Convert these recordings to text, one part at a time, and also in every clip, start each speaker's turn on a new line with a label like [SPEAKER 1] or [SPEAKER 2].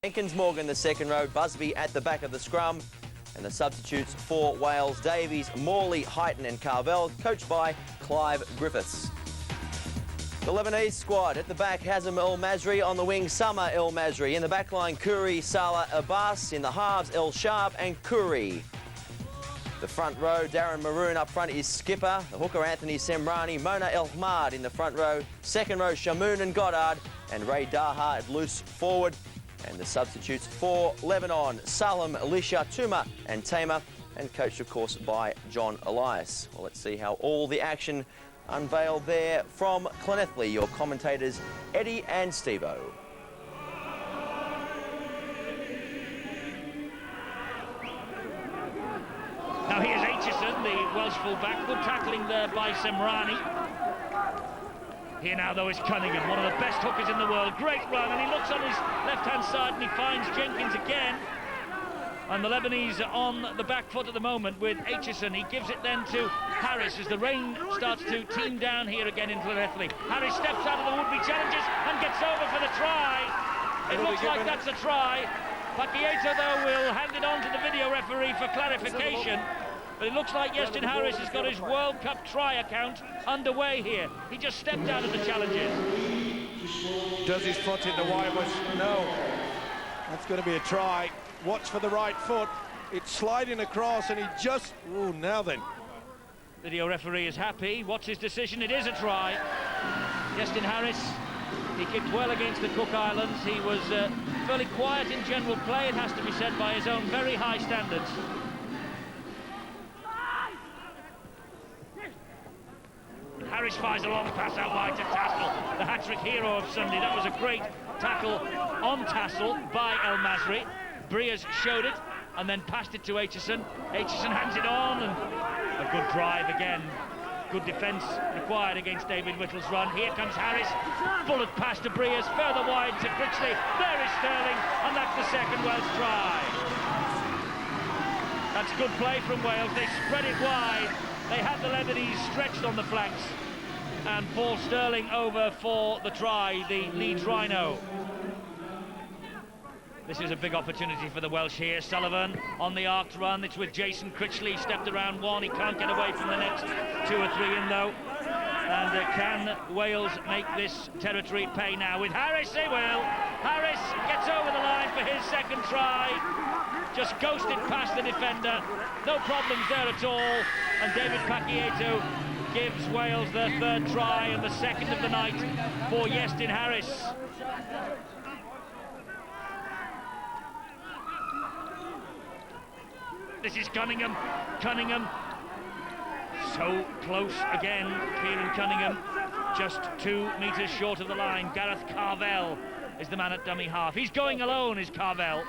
[SPEAKER 1] Jenkins Morgan the second row, Busby at the back of the scrum, and the substitutes for Wales: Davies, Morley, Heighton and Carvel, coached by Clive Griffiths. The Lebanese squad at the back: Hazem El Masri, on the wing Summer El Masri, in the back line Kuri, Salah, Abbas, in the halves El Sharb and Kuri. The front row, Darren Maroon up front is skipper, the hooker Anthony Semrani, Mona El Hamad in the front row, second row Shamoon and Goddard, and Ray Daha at loose forward. And the substitutes for Lebanon: Salam, Alicia, Tuma and Tamer, and coached of course by John Elias. Well, let's see how all the action unveiled there from Llanelli. Your commentators Eddie and Steve-O.
[SPEAKER 2] Now here's Aitchison, the Welsh full-back. Good tackling there by Semrani. Here now, though, is Cunningham, one of the best hookers in the world. Great run, and he looks on his left-hand side and he finds Jenkins again. And the Lebanese are on the back foot at the moment with Aitchison. He gives it then to Harris as the rain starts to team down here again in Llanelli. Harris steps out of the would-be challenges and gets over for the try. It looks like that's a try. Paquieto, though, will hand it on to the video referee for clarification. But it looks like Iestyn Harris has got his World Cup try account underway here. He just stepped out of the challenges.
[SPEAKER 3] Does his foot in the wire? No. That's going to be a try. Watch for the right foot. It's sliding across and he just... Ooh, now then.
[SPEAKER 2] Video referee is happy. What's his decision? It is a try. Iestyn Harris, he kicked well against the Cook Islands. He was fairly quiet in general play, it has to be said, by his own very high standards. Harris fires a long pass out wide to Tassel, the hat-trick hero of Sunday. That was a great tackle on Tassel by El Masri. Briers showed it and then passed it to Aitchison. Aitchison hands it on, and a good drive again. Good defence required against David Whittle's run. Here comes Harris, bullet pass to Briers, further wide to Critchley. There is Sterling, and that's the second Welsh try. That's good play from Wales. They spread it wide. They had the Lebanese stretched on the flanks, and Paul Sterling over for the try, the Leeds Rhino. This is a big opportunity for the Welsh here. Sullivan on the arc run. It's with Jason Critchley. Stepped around one. He can't get away from the next two or three in, though. And can Wales make this territory pay now? With Harris, they will. Harris gets over the line for his second try. Just ghosted past the defender. No problems there at all. And David Paquieto gives Wales their third try and the second of the night for Iestyn Harris. This is Cunningham. Cunningham, so close again. Kieran Cunningham, just 2 metres short of the line. Gareth Carvel is the man at dummy half. He's going alone, is Carvel.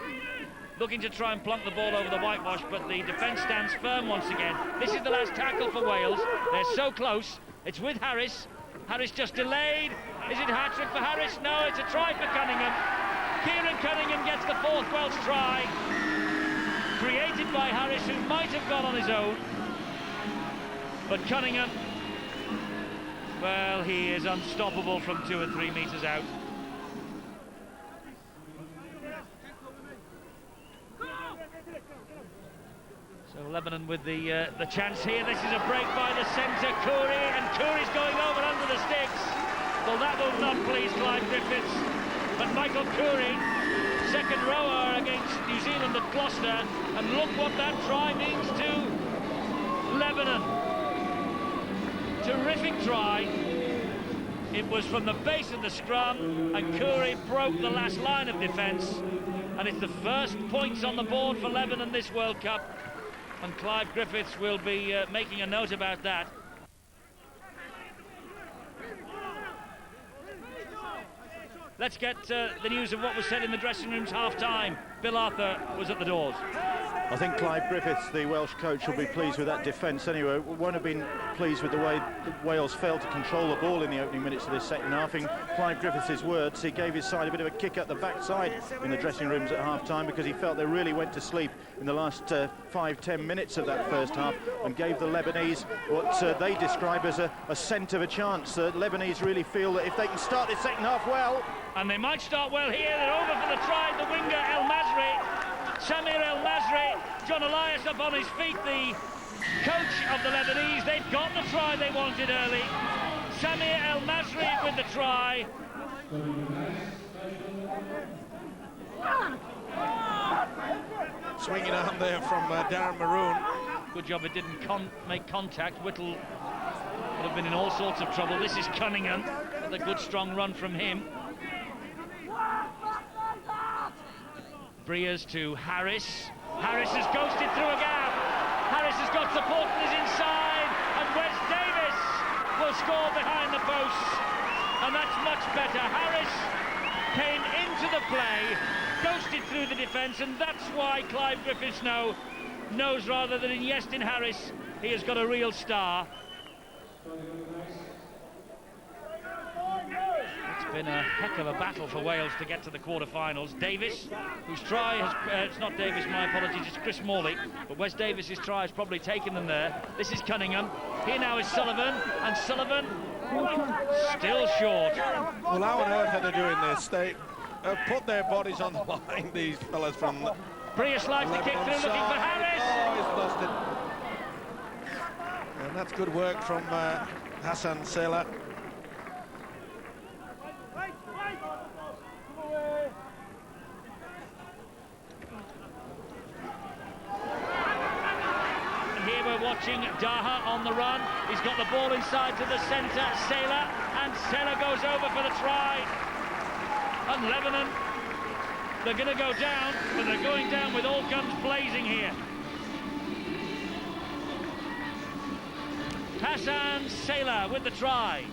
[SPEAKER 2] Looking to try and plunk the ball over the whitewash, but the defence stands firm once again. This is the last tackle for Wales. They're so close. It's with Harris. Harris just delayed. Is it a hat-trick for Harris? No, it's a try for Cunningham. Kieran Cunningham gets the 4th Welsh try, created by Harris, who might have gone on his own. But Cunningham, well, he is unstoppable from 2 or 3 metres out. So Lebanon with the chance here. This is a break by the centre, Kuri, and Kuri's going over under the sticks. Well, that will not please Clive Griffiths. But Michael Kuri, second rower against New Zealand at Gloucester, and look what that try means to Lebanon. Terrific try. It was from the base of the scrum, and Kuri broke the last line of defence, and it's the first points on the board for Lebanon this World Cup, and Clive Griffiths will be making a note about that. Let's get the news of what was said in the dressing rooms half-time. Bill Arthur was at the doors.
[SPEAKER 4] I think Clive Griffiths, the Welsh coach, will be pleased with that defence anyway. Won't have been pleased with the way Wales failed to control the ball in the opening minutes of this second half. In Clive Griffiths' words, he gave his side a bit of a kick at the backside in the dressing rooms at half-time because he felt they really went to sleep in the last 5-10 minutes of that first half and gave the Lebanese what they describe as a scent of a chance. The Lebanese really feel that if they can start this second half well...
[SPEAKER 2] And they might start well here. They're over for the try. The winger El Masri, Samir El Masri, John Elias up on his feet, the coach of the Lebanese. They've got the try they wanted early. Samir El Masri with the try.
[SPEAKER 3] Swinging arm there from Darren Maroon.
[SPEAKER 2] Good job it didn't make contact. Whittle would have been in all sorts of trouble. This is Cunningham with a good strong run from him. Breers to Harris. Harris has ghosted through a gap. Harris has got support and is inside. And Wes Davis will score behind the posts. And that's much better. Harris came into the play, ghosted through the defence, and that's why Clive Griffiths knows rather than in Iestyn Harris, he has got a real star. It's been a heck of a battle for Wales to get to the quarter-finals. Davis, whose try has... it's not Davis, my apologies, it's Chris Morley. But Wes Davis's try has probably taken them there. This is Cunningham. Here now is Sullivan, and Sullivan still short.
[SPEAKER 3] Well, how on earth are they doing this? They have put their bodies on the line, these fellas from...
[SPEAKER 2] Breer slides the kick through, looking for Harris.
[SPEAKER 3] Oh, he's lost it. And that's good work from Hassan Salah.
[SPEAKER 2] Watching Daha on the run. He's got the ball inside to the centre. Salah, and Salah goes over for the try. And Lebanon, they're going to go down, but they're going down with all guns blazing here. Hassan Salah with the try.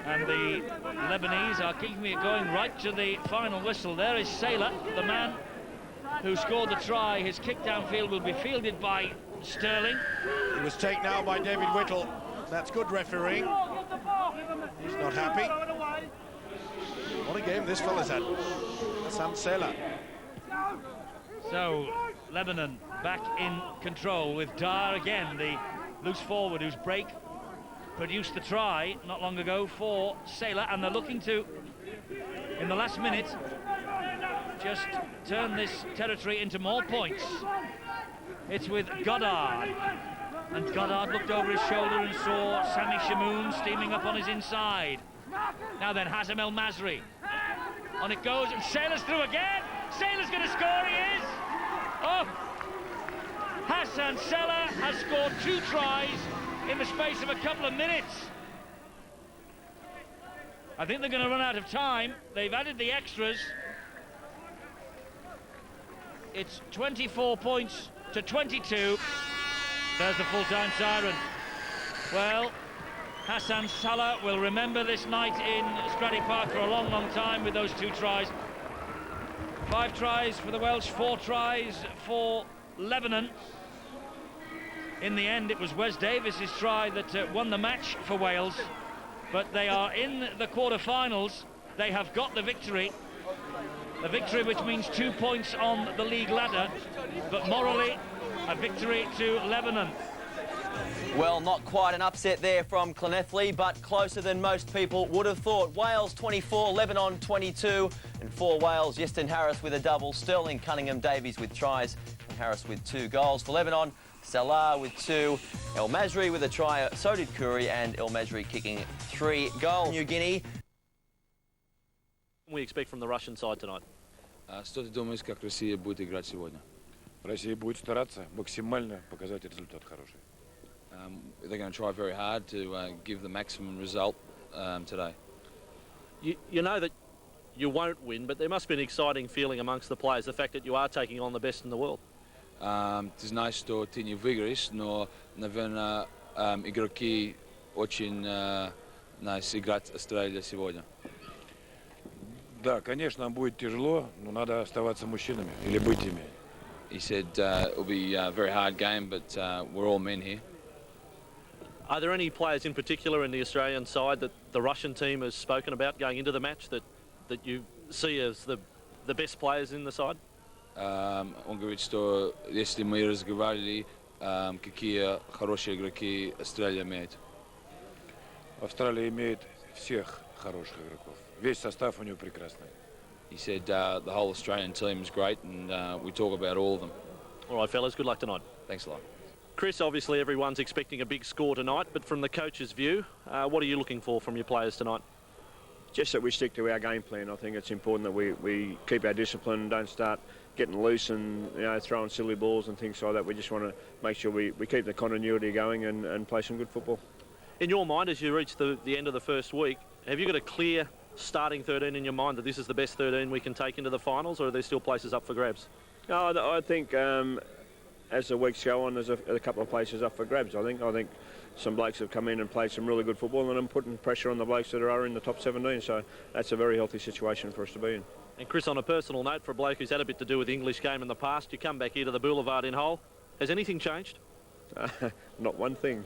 [SPEAKER 2] And the Lebanese are keeping it going right to the final whistle. There is Salah, the man who scored the try. His kick downfield will be fielded by Sterling.
[SPEAKER 3] He was taken out by David Whittle. That's good refereeing. He's not happy. What a game this fella's had. Hassan Salah.
[SPEAKER 2] So Lebanon back in control with Dar again, the loose forward whose break produced the try not long ago for Salah, and they're looking to, in the last minute, just turn this territory into more points. It's with Goddard, and Goddard looked over his shoulder and saw Sami Shamoun steaming up on his inside. Now then, Hazem El Masri. On it goes, and Salah's through again. Salah's going to score, he is! Oh! Hassan Salah has scored 2 tries in the space of a couple of minutes. I think they're going to run out of time. They've added the extras. It's 24 points to 22. There's the full-time siren. Well, Hassan Salah will remember this night in Stratty Park for a long, long time with those 2 tries. 5 tries for the Welsh, 4 tries for Lebanon. In the end, it was Wes Davis's try that won the match for Wales. But they are in the quarter-finals. They have got the victory. A victory which means 2 points on the league ladder, but morally a victory to Lebanon.
[SPEAKER 1] Well, not quite an upset there from Llanelli, but closer than most people would have thought. Wales 24, Lebanon 22, and for Wales, Iestyn Harris with a double, Sterling, Cunningham, Davies with tries, and Harris with 2 goals. For Lebanon, Salah with 2, El Masri with a try, so did Khoury, and El Masri kicking 3 goals. New Guinea.
[SPEAKER 5] We expect from the Russian side tonight.
[SPEAKER 6] Что ты думаешь, как Россия будет играть сегодня?
[SPEAKER 7] Россия будет стараться максимально показать результат хороший.
[SPEAKER 6] They're going to try very hard to give the maximum result today.
[SPEAKER 5] You know that you won't win, but there must be an exciting feeling amongst the players, the fact that you are taking on the best in the world.
[SPEAKER 6] Ты знаешь, что ты не выиграешь, но, наверное, игроки очень нас играть Австралия сегодня.
[SPEAKER 7] Да, конечно, будет тяжело, но надо оставаться мужчинами или быть ими.
[SPEAKER 6] He said it'll be a very hard game, but we're all men here.
[SPEAKER 5] Are there any players in particular in the Australian side that the Russian team has spoken about going into the match that you see as the best players in the side?
[SPEAKER 6] Он говорит, что если мы разговаривали, какие хорошие игроки Австралия имеет.
[SPEAKER 7] Австралия имеет всех хороших игроков. Весь состав у него прекрасный.
[SPEAKER 6] He said the whole Australian team is great, and we talk about all of them.
[SPEAKER 5] All right, fellas, good luck tonight.
[SPEAKER 6] Thanks a lot.
[SPEAKER 5] Chris, obviously everyone's expecting a big score tonight, but from the coach's view, what are you looking for from your players tonight?
[SPEAKER 8] Just that we stick to our game plan. I think it's important that we keep our discipline and don't start getting loose and throwing silly balls and things like that. We just want to make sure we keep the continuity going and play some good football.
[SPEAKER 5] In your mind, as you reach the end of the first week, have you got a clear starting 13 in your mind that this is the best 13 we can take into the finals, or are there still places up for grabs?
[SPEAKER 8] No, I think as the weeks go on, there's a couple of places up for grabs. I think some blokes have come in and played some really good football, and I'm putting pressure on the blokes that are in the top 17, so that's a very healthy situation for us to be in.
[SPEAKER 5] And Chris, on a personal note, for a bloke who's had a bit to do with the English game in the past, you come back here to the Boulevard in Hull. Has anything changed?
[SPEAKER 8] Not one thing.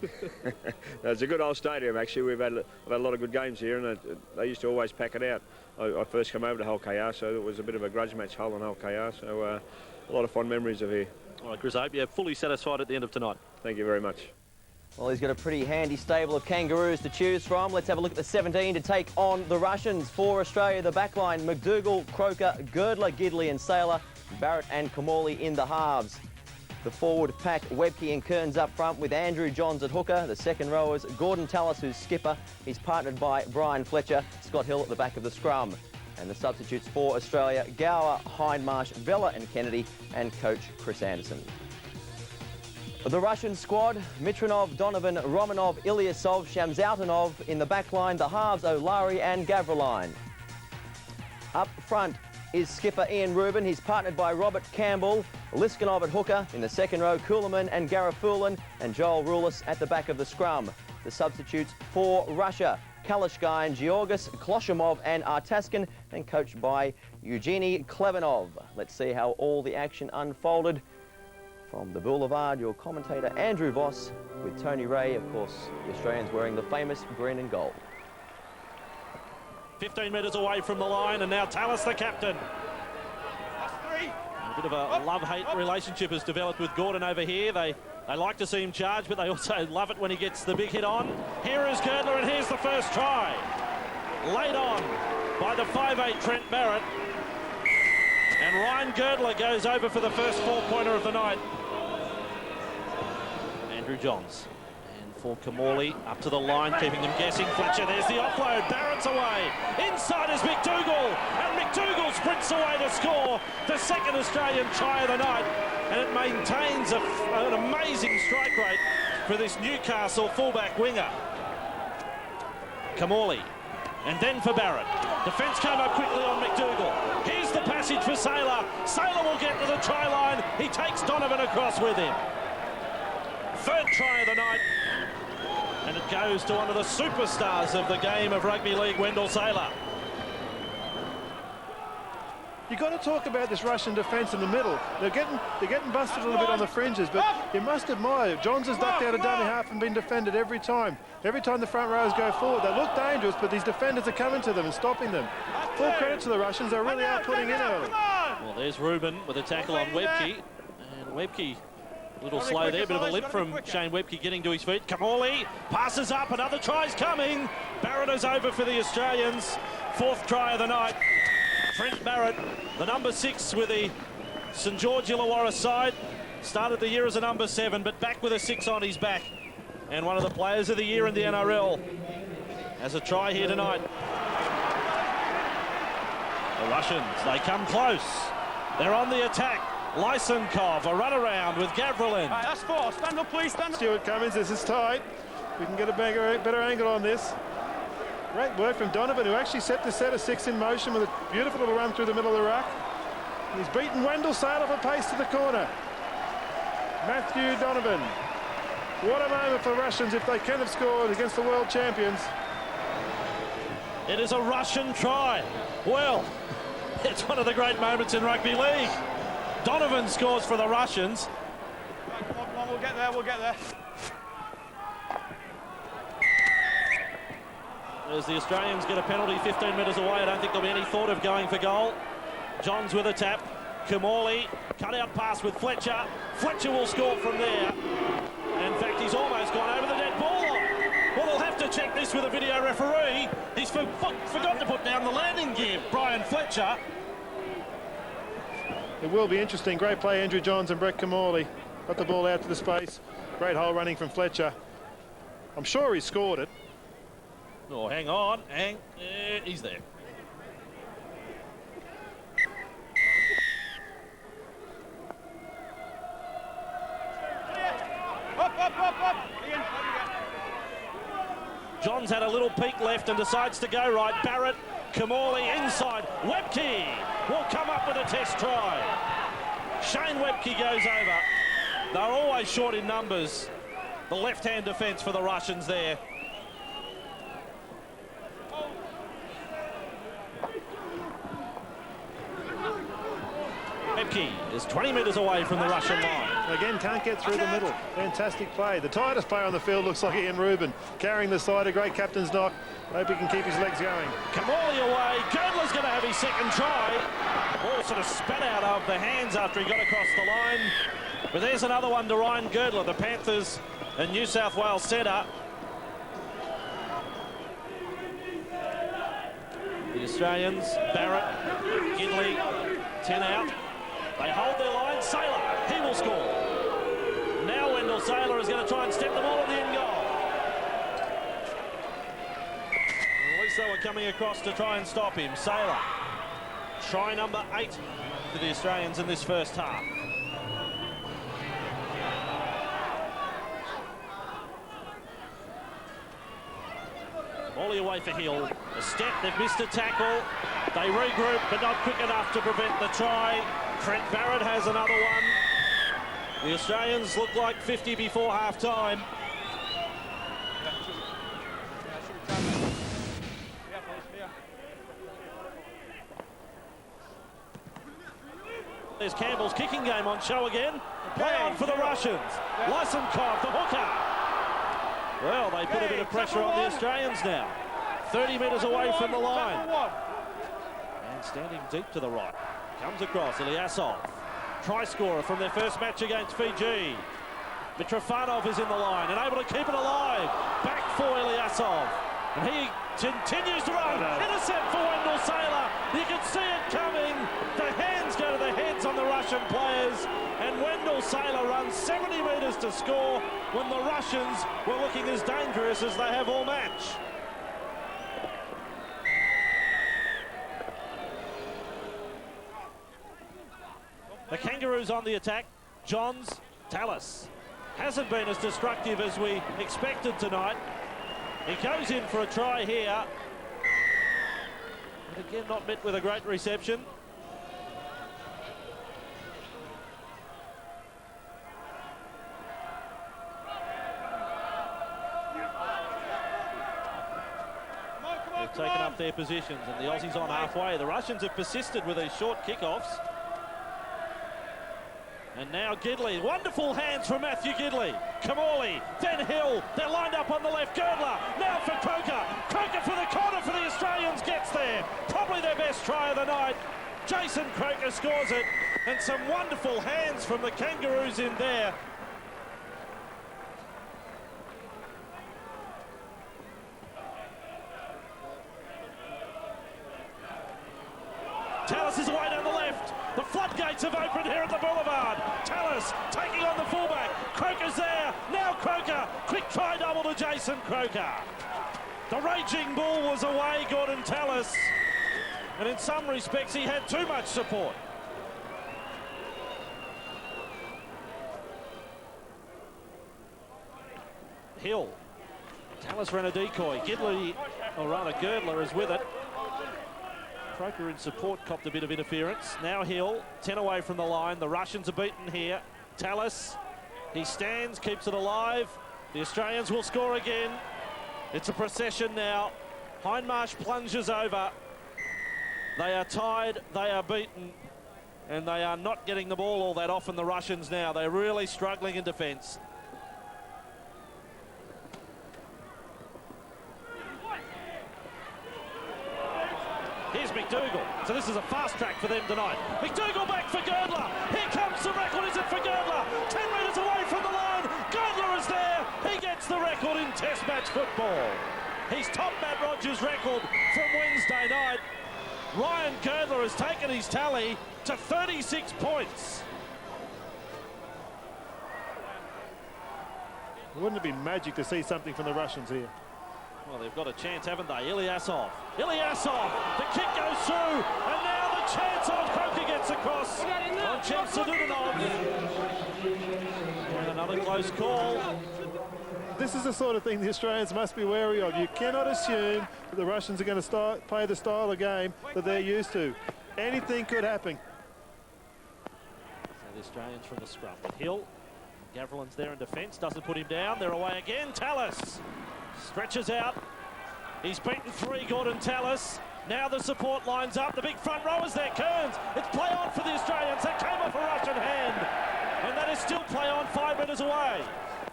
[SPEAKER 8] It's a good old stadium, actually. I've had a lot of good games here, and they used to always pack it out. I first came over to Hull KR, so it was a bit of a grudge match, Hull and Hull KR, so a lot of fond memories of here.
[SPEAKER 5] All right, Chris, I hope you're fully satisfied at the end of tonight.
[SPEAKER 8] Thank you very much.
[SPEAKER 1] Well, he's got a pretty handy stable of kangaroos to choose from. Let's have a look at the 17 to take on the Russians. For Australia, the backline, McDougall, Croker, Girdler, Gidley and Saylor, Barrett and Kamali in the halves. The forward pack, Webke and Kearns up front with Andrew Johns at hooker. The second rowers, Gordon Tallis, who's skipper. He's partnered by Brian Fletcher, Scott Hill at the back of the scrum. And the substitutes for Australia, Gower, Hindmarsh, Vella and Kennedy, and coach Chris Anderson. The Russian squad, Mitranov, Donovan, Romanov, Ilyasov, Shamsautonov. In the back line, the halves, O'Larry and Gavriline. Up front is skipper Ian Rubin. He's partnered by Robert Campbell, Liskinov at hooker. In the second row, Kuhlman and Garafulin, and Joel Rulis at the back of the scrum. The substitutes for Russia, Kalashkai and Georgis, Kloshimov and Artaskin, and coached by Eugenie Klebanov. Let's see how all the action unfolded. From the Boulevard, your commentator Andrew Voss with Tony Ray, of course, the Australians wearing the famous green and gold.
[SPEAKER 5] 15 metres away from the line, and now Tallis, the captain. A bit of a love-hate relationship has developed with Gordon over here. They like to see him charge, but they also love it when he gets the big hit on. Here is Girdler, and here's the first try. Laid on by the 5'8" Trent Barrett. And Ryan Girdler goes over for the first four-pointer of the night. Andrew Johns. And for Kamali, up to the line, keeping them guessing. Fletcher, there's the offload. Barrett's away. Inside is McDougall. And McDougall sprints away to score the second Australian try of the night. And it maintains an amazing strike rate for this Newcastle fullback winger. Kamali. And then for Barrett. Defence came up quickly on McDougall. Here's the passage for Saylor. Saylor will get to the try line. He takes Donovan across with him. Third try of the night. And it goes to one of the superstars of the game of rugby league, Wendell Saylor.
[SPEAKER 3] You've got to talk about this Russian defence in the middle. They're getting busted a little bit on the fringes, but you must admire. Johns has ducked out a dummy half and been defended every time. Every time the front rows go forward, they look dangerous, but these defenders are coming to them and stopping them. Full credit to the Russians, they really are putting in early.
[SPEAKER 5] Well, there's Rubin with a tackle on Webke. And Webke, a little slow there, bit of a lip from Shane Webke getting to his feet. Kamali passes up, another try's coming. Barrett is over for the Australians. Fourth try of the night. Trent Barrett, the number 6 with the St George Illawarra side. Started the year as a number 7, but back with a 6 on his back. And one of the players of the year in the NRL. Has a try here tonight. The Russians, they come close. They're on the attack. Lysenkov, a run around with Gavriline.
[SPEAKER 3] Right, that's 4. Stand up, please. Stand up. Stuart Cummins, this is tight. We can get a better angle on this. Great work from Donovan, who actually set the set of 6 in motion with a beautiful little run through the middle of the ruck. And he's beaten Wendell Saylor for pace to the corner. Matthew Donovan. What a moment for the Russians if they can have scored against the world champions.
[SPEAKER 5] It is a Russian try. Well, it's one of the great moments in rugby league. Donovan scores for the Russians.
[SPEAKER 3] Come on, we'll get there, we'll get there.
[SPEAKER 5] As the Australians get a penalty 15 metres away, I don't think there'll be any thought of going for goal. Johns with a tap. Kamali, cut-out pass with Fletcher. Fletcher will score from there. In fact, he's almost gone over the dead ball line. Well, we'll have to check this with a video referee. He's forgot to put down the landing gear, Brian Fletcher.
[SPEAKER 3] It will be interesting. Great play, Andrew Johns and Brett Kamali. Got the ball out to the space. Great hole running from Fletcher. I'm sure he scored it.
[SPEAKER 5] Oh, hang on. He's there.
[SPEAKER 3] Up.
[SPEAKER 5] Johns had a little peek left and decides to go right. Barrett, Kamali inside. Webke will come up with a test try. Shane Webke goes over. They're always short in numbers. The left-hand defence for the Russians there. Webke is 20 metres away from the Russian line.
[SPEAKER 3] Again, can't get through the middle. Fantastic play. The tightest player on the field looks like Ian Rubin. Carrying the side, a great captain's knock. Hope he can keep his legs going.
[SPEAKER 5] Kamali away. Girdler's going to have his second try. Ball sort of spat out of the hands after he got across the line. But there's another one to Ryan Girdler, the Panthers and New South Wales centre. The Australians, Barrett, Gidley, 10 out. They hold their line. Saylor, he will score. Now Wendell Saylor is going to try and step the ball in the end goal. At least they were coming across to try and stop him. Saylor, try number 8 for the Australians in this first half. Morley away for Hill. A step, they've missed a tackle. They regroup, but not quick enough to prevent the try. Trent Barrett has another one. The Australians look like 50 before half-time. There's Campbell's kicking game on show again. Play on for the Russians. Lysenkov, the hooker. Well, they put a bit of pressure on the Australians now. 30 metres away from the line. And standing deep to the right. Comes across, Ilyasov. Try scorer from their first match against Fiji. Mitrofanov is in the line and able to keep it alive. Back for Ilyasov. And he continues to run. Intercept for Wendell Saylor. You can see it coming. The hands go to the heads on the Russian players. And Wendell Saylor runs 70 metres to score when the Russians were looking as dangerous as they have all match. The Kangaroos on the attack. Johns, Tallis hasn't been as destructive as we expected tonight. He goes in for a try here. But again, not met with a great reception. They've taken up their positions and the Aussies on halfway. The Russians have persisted with these short kickoffs. And now Gidley, wonderful hands from Matthew Gidley. Kamali, then Hill, they're lined up on the left. Girdler, now for Croker. Croker for the corner for the Australians, gets there. Probably their best try of the night. Jason Croker scores it. And some wonderful hands from the Kangaroos in there. Tallis is away down the left. The floodgates have opened here at the Boulevard. Tallis taking on the fullback. Croker's there. Now Croker. Quick try double to Jason Croker. The raging bull was away, Gordon Tallis. And in some respects, he had too much support. Hill. Tallis ran a decoy. Gidley, or rather Girdler, is with it. Croker in support copped a bit of interference. Now Hill, 10 away from the line. The Russians are beaten here. Tallis, he stands, keeps it alive. The Australians will score again. It's a procession now. Hindmarsh plunges over. They are tied, they are beaten. and they are not getting the ball all that often, the Russians now. They're really struggling in defence. Here's McDougall. So this is a fast track for them tonight. McDougall back for Girdler. Here comes the record. Is it for Girdler? 10 metres away from the line. Girdler is there. He gets the record in Test match football. He's topped Matt Rogers' record from Wednesday night. Ryan Girdler has taken his tally to 36 points.
[SPEAKER 3] Wouldn't it be magic to see something from the Russians here?
[SPEAKER 5] Well, they've got a chance, haven't they? Ilyasov. Ilyasov, the kick goes through, and now the chance on Croker gets across on Chemsadudinov. And another close call.
[SPEAKER 3] This is the sort of thing the Australians must be wary of. You cannot assume that the Russians are going to play the style of game that they're used to. Anything could happen.
[SPEAKER 5] So the Australians from the scrum. But Hill, Gavrilin's there in defence, doesn't put him down. They're away again. Tallis stretches out. He's beaten 3, Gordon Tallis. Now the support lines up. The big front rowers there. Kearns. It's play on for the Australians. That came off a Russian hand. And that is still play on 5 metres away.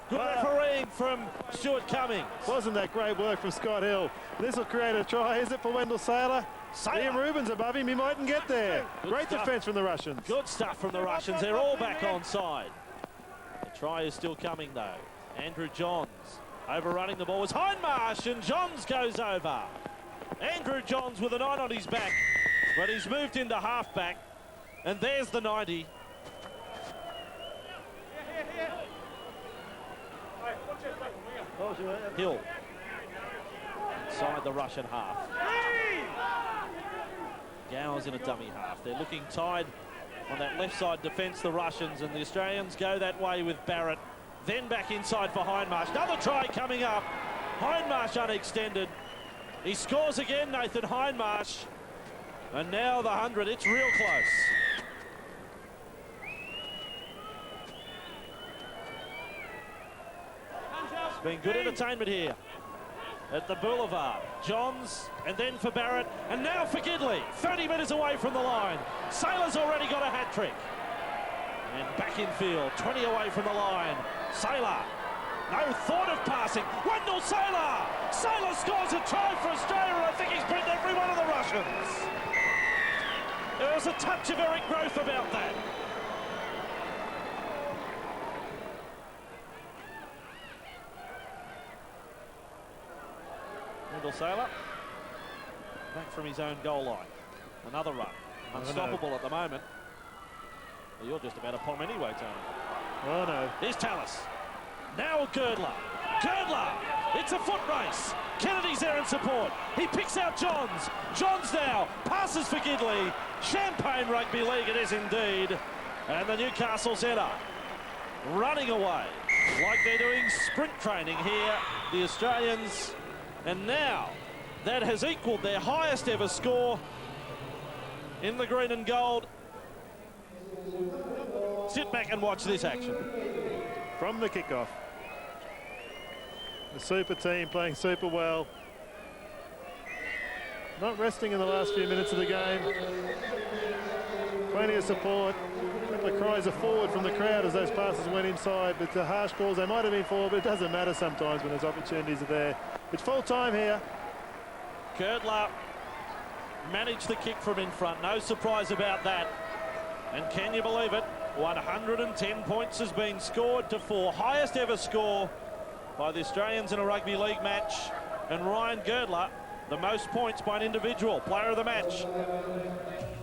[SPEAKER 5] Good refereeing from Stuart Cummings.
[SPEAKER 3] Wasn't that great work from Scott Hill? This will create a try. Is it for Wendell Saylor? Liam Rubin's above him. He mightn't get there. Great defence from the Russians.
[SPEAKER 5] Good stuff from the Russians. They're all back on side. The try is still coming, though. Andrew Johns overrunning the ball was Hindmarsh, and Johns goes over. Andrew Johns with a 9 on his back, but he's moved into half-back, and there's the 90. Hill inside the Russian half. Gowers in a dummy half. They're looking tied on that left side defence, the Russians, and the Australians go that way with Barrett. Then back inside for Hindmarsh. Another try coming up. Hindmarsh unextended. He scores again, Nathan Hindmarsh. And now the 100. It's real close. It's been good entertainment here at the Boulevard. Johns, and then for Barrett, and now for Gidley. 30 metres away from the line. Saylor's already got a hat-trick. And back in field, 20 away from the line. Saylor, no thought of passing. Wendell Saylor! Saylor scores a try for Australia, and I think he's beaten every one of the Russians. There was a touch of Eric Growth about that. Wendell Saylor, back from his own goal line. Another run. Unstoppable at the moment. Well, you're just about upon him anyway, Tony.
[SPEAKER 3] Oh, no.
[SPEAKER 5] Here's Tallis. Now Girdler. Girdler! It's a foot race. Kennedy's there in support. He picks out Johns. Johns now passes for Gidley. Champagne Rugby League it is indeed. And the Newcastle centre running away like they're doing sprint training here, the Australians. And now that has equalled their highest ever score in the green and gold. Sit back and watch this action.
[SPEAKER 3] From the kickoff. The super team playing super well. Not resting in the last few minutes of the game. Plenty of support. A couple of cries of forward from the crowd as those passes went inside, but the harsh calls, they might have been forward, but it doesn't matter sometimes when those opportunities are there. It's full time here.
[SPEAKER 5] Girdler managed the kick from in front. No surprise about that. And can you believe it? 110 points has been scored to 4. Highest ever score by the Australians in a rugby league match. And Ryan Girdler, the most points by an individual. Player of the match.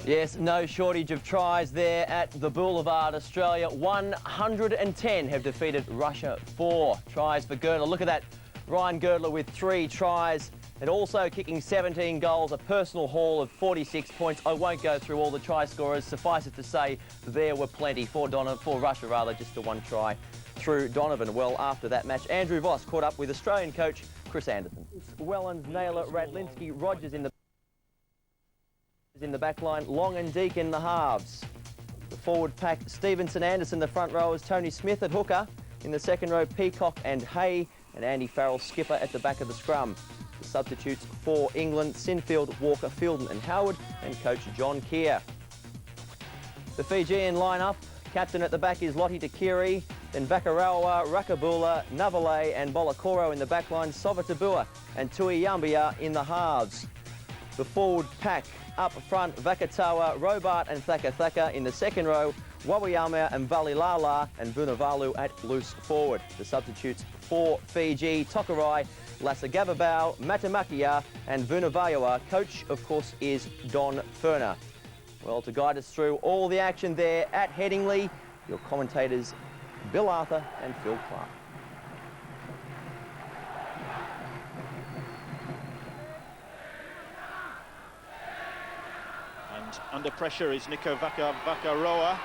[SPEAKER 1] Yes, no shortage of tries there at the Boulevard. Australia 110 have defeated Russia 4. Tries for Girdler. Look at that. Ryan Girdler with 3 tries. And also kicking 17 goals, a personal haul of 46 points. I won't go through all the try scorers. Suffice it to say, there were plenty for Russia, just the 1 try through Donovan. Well, after that match, Andrew Voss caught up with Australian coach Chris Anderson. Wellens, Naylor, Radlinski, Rogers in the back line, Long and Deek in the halves. The forward pack, Stevenson, Anderson, the front rowers, Tony Smith at hooker. In the second row, Peacock and Hay, and Andy Farrell, skipper, at the back of the scrum. The substitutes for England, Sinfield, Walker, Fielden and Howard, and coach John Keir. The Fijian line-up, captain at the back is Lottie Takiri, then Vakarawa, Rakabula, Navale and Bolokoro in the back line, Sovatabua and Tui Yambia in the halves. The forward pack up front, Vakatawa, Robart and Thaka Thaka in the second row, Wawayama and Valilala and Vunivalu at loose forward. The substitutes for Fiji, Tokarai, Lasagavabau, Matamakia and Vunivalu. Coach, of course, is Don Furner. Well, to guide us through all the action there at Headingley, your commentators Bill Arthur and Phil Clark.
[SPEAKER 4] And under pressure is Nico Vakaroa,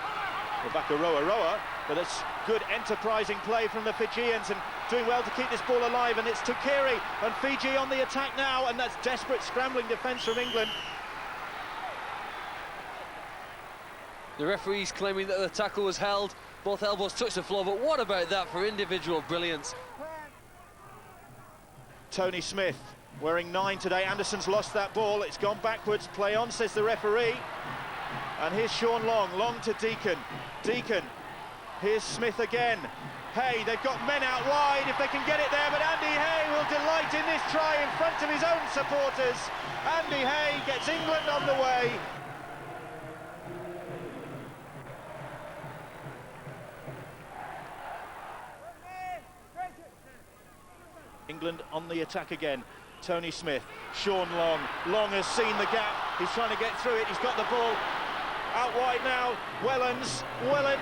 [SPEAKER 4] but it's good enterprising play from the Fijians and doing well to keep this ball alive, and it's Takiri and Fiji on the attack now, and that's desperate scrambling defence from England.
[SPEAKER 9] The referee's claiming that the tackle was held, both elbows touched the floor, but what about that for individual brilliance?
[SPEAKER 4] Tony Smith wearing 9 today. Anderson's lost that ball, it's gone backwards, play on, says the referee. And here's Sean Long to Deacon. Deacon, here's Smith again. Hay, they've got men out wide if they can get it there, but Andy Hay will delight in this try in front of his own supporters. Andy Hay gets England on the way. England on the attack again. Tony Smith, Sean Long. Long has seen the gap. He's trying to get through it. He's got the ball out wide now. Wellens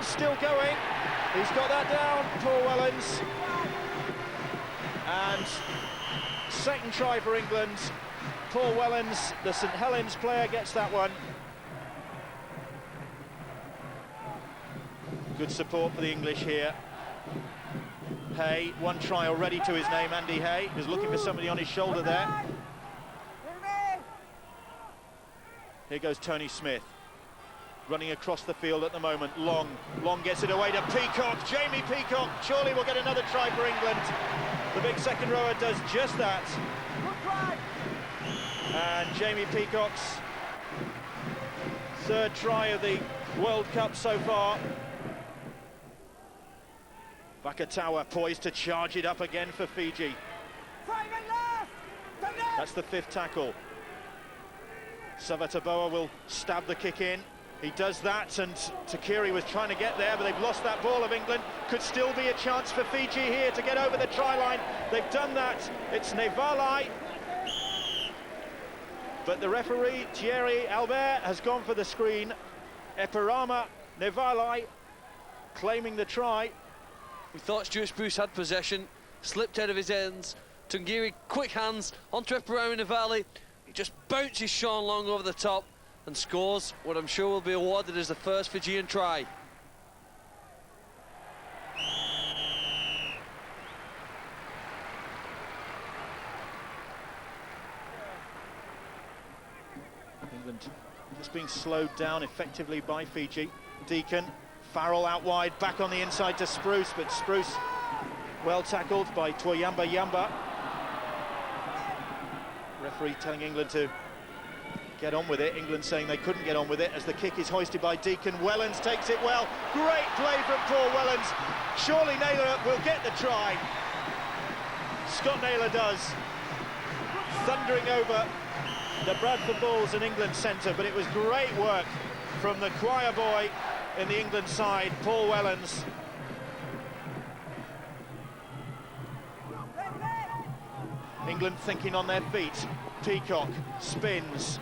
[SPEAKER 4] still going. He's got that down, Paul Wellens. And second try for England. Paul Wellens, the St Helens player, gets that one. Good support for the English here. Hay, one try already to his name, Andy Hay. He was looking for somebody on his shoulder there. Here goes Tony Smith, running across the field at the moment. Long gets it away to Peacock. Jamie Peacock surely will get another try for England. The big second rower does just that. And Jamie Peacock's third try of the World Cup so far. Vakatawa poised to charge it up again for Fiji. That's the 5th tackle. Savataboa will stab the kick in. He does that, and Takiri was trying to get there, but they've lost that ball of England. Could still be a chance for Fiji here to get over the try line. They've done that. It's Nevalai. But the referee, Thierry Albert, has gone for the screen. Epirama Nevalai claiming the try.
[SPEAKER 9] We thought Stuart Spruce had possession, slipped out of his ends. Tungiri, quick hands onto Epirama Nevalai. He just bounces Sean Long over the top and scores what I'm sure will be awarded as the first Fijian try.
[SPEAKER 4] England just being slowed down effectively by Fiji. Deacon, Farrell out wide, back on the inside to Spruce, but Spruce well tackled by Toyamba Yamba. Referee telling England to get on with it. England saying they couldn't get on with it as the kick is hoisted by Deacon. Wellens takes it well. Great play from Paul Wellens. Surely Naylor will get the try. Scott Naylor does. Thundering over the Bradford Bulls in England centre, but it was great work from the choir boy in the England side, Paul Wellens. England thinking on their feet. Peacock spins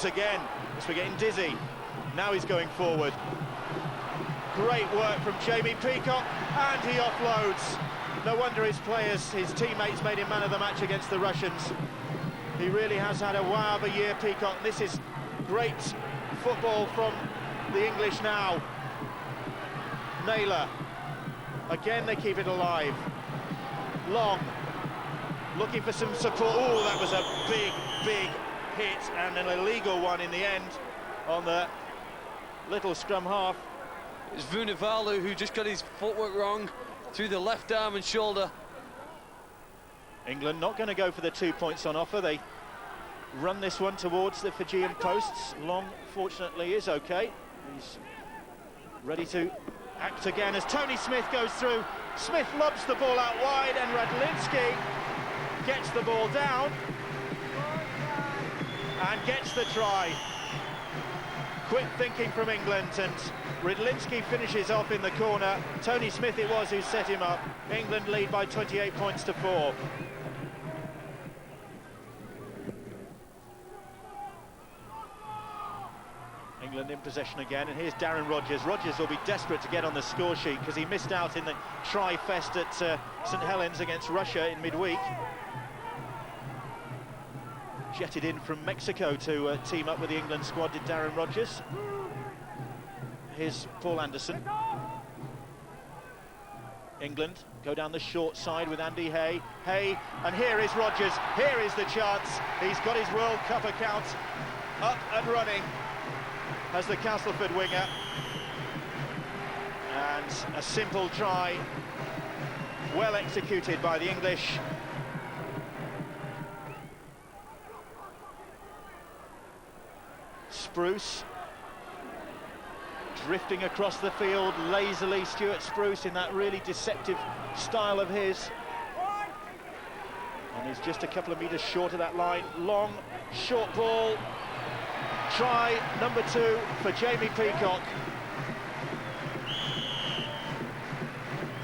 [SPEAKER 4] again as we're getting dizzy. Now he's going forward. Great work from Jamie Peacock, and he offloads. No wonder his players, his teammates made him man of the match against the Russians. He really has had a wow of a year, Peacock. This is great football from the English now. Naylor, again they keep it alive. Long, looking for some support. Oh, that was a big hit, and an illegal one in the end on the little scrum half.
[SPEAKER 9] It's Vunivalu who just got his footwork wrong through the left arm and shoulder.
[SPEAKER 4] England not going to go for the 2 points on offer. They run this one towards the Fijian posts. Long, fortunately, is okay. He's ready to act again as Tony Smith goes through. Smith lobs the ball out wide, and Radlinski gets the ball down and gets the try. Quick thinking from England, and Radlinski finishes off in the corner. Tony Smith it was who set him up. England lead by 28 points to 4. England in possession again, and here's Darren Rogers. Rogers will be desperate to get on the score sheet because he missed out in the tri-fest at St Helens against Russia in midweek. Jetted in from Mexico to team up with the England squad, did Darren Rogers. Here's Paul Anderson. England go down the short side with Andy Hay. Hay, and here is Rogers. Here is the chance. He's got his World Cup account up and running as the Castleford winger. And a simple try, well executed by the English. Spruce drifting across the field lazily, Stuart Spruce in that really deceptive style of his. And he's just a couple of metres short of that line. Long, short ball. Try number 2 for Jamie Peacock.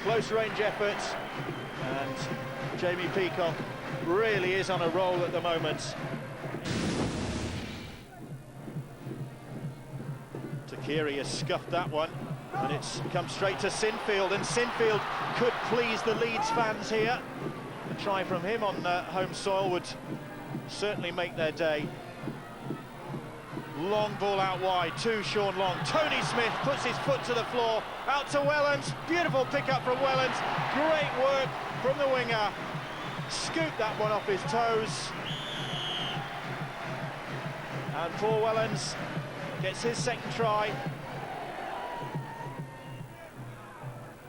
[SPEAKER 4] Close range effort, and Jamie Peacock really is on a roll at the moment. Takiri has scuffed that one, and it's come straight to Sinfield, and Sinfield could please the Leeds fans here. A try from him on home soil would certainly make their day. Long ball out wide to Sean Long. Tony Smith puts his foot to the floor, out to Wellens. Beautiful pick-up from Wellens. Great work from the winger. Scooped that one off his toes. And Paul Wellens gets his second try.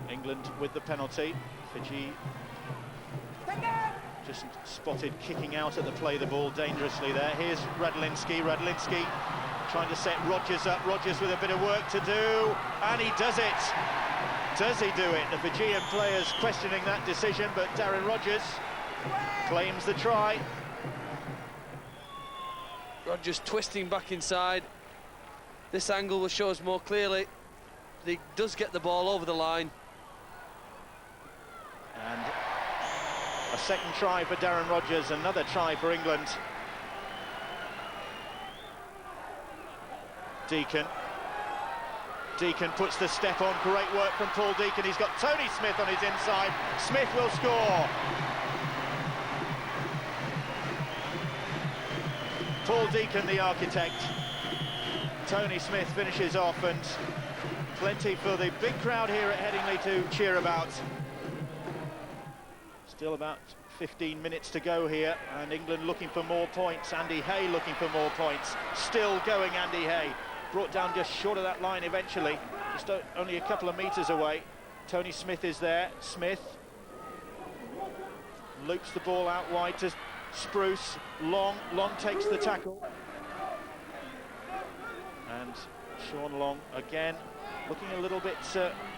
[SPEAKER 4] England with the penalty. Fiji just spotted kicking out at the play the ball dangerously there. Here's Radlinski. Radlinski trying to set Rogers up. Rogers with a bit of work to do, and he does it. Does he do it? The Fijian players questioning that decision, but Darren Rogers claims the try.
[SPEAKER 9] Rogers twisting back inside. This angle will show us more clearly. He does get the ball over the line.
[SPEAKER 4] And a second try for Darren Rogers, another try for England. Deacon. Deacon puts the step on, great work from Paul Deacon. He's got Tony Smith on his inside. Smith will score. Paul Deacon, the architect. Tony Smith finishes off, and plenty for the big crowd here at Headingley to cheer about. Still about 15 minutes to go here, and England looking for more points. Andy Hay looking for more points. Still going, Andy Hay. Brought down just short of that line eventually, just only a couple of metres away. Tony Smith is there. Smith loops the ball out wide to Spruce. Long takes the tackle. And Sean Long again looking a little bit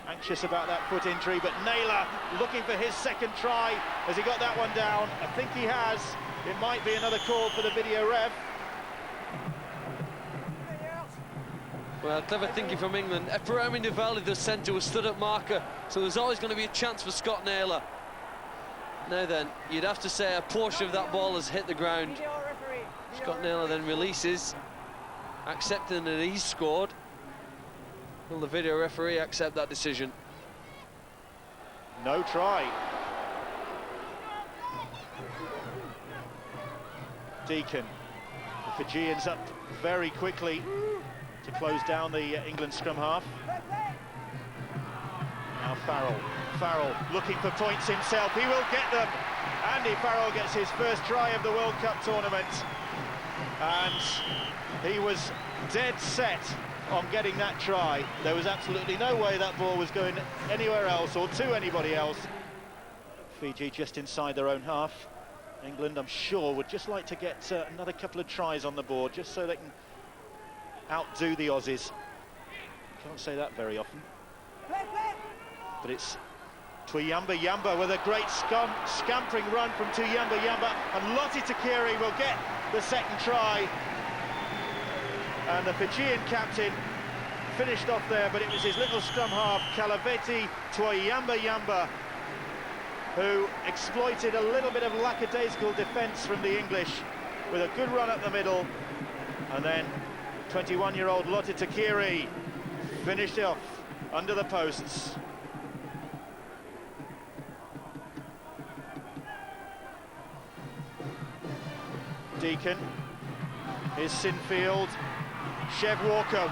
[SPEAKER 4] anxious about that foot injury, but Naylor looking for his second try. Has he got that one down? I think he has. It might be another call for the video ref.
[SPEAKER 9] Well, clever thinking from England. Ephraim Ndubali, the centre, was stood at marker, so there's always going to be a chance for Scott Naylor. Now then, you'd have to say a portion of that ball has hit the ground. Scott Naylor then releases, accepting that he's scored. Will the video referee accept that decision?
[SPEAKER 4] No try. Deacon. The Fijians up very quickly to close down the England scrum half. Now Farrell. Farrell looking for points himself. He will get them. Andy Farrell gets his first try of the World Cup tournament. And he was dead set on getting that try. There was absolutely no way that ball was going anywhere else or to anybody else. Fiji just inside their own half. England, I'm sure, would just like to get another couple of tries on the board, just so they can outdo the Aussies. Can't say that very often. But it's Tuyamba Yamba with a great scampering run from Tuyamba Yamba, and Lote Tuqiri will get the second try. And the Fijian captain finished off there, but it was his little scrum half, Kalaveti Tuyamba Yamba, who exploited a little bit of lackadaisical defence from the English with a good run up the middle, and then 21-year-old Lote Tuqiri finished off under the posts. Deacon, here's Sinfield, Chev Walker,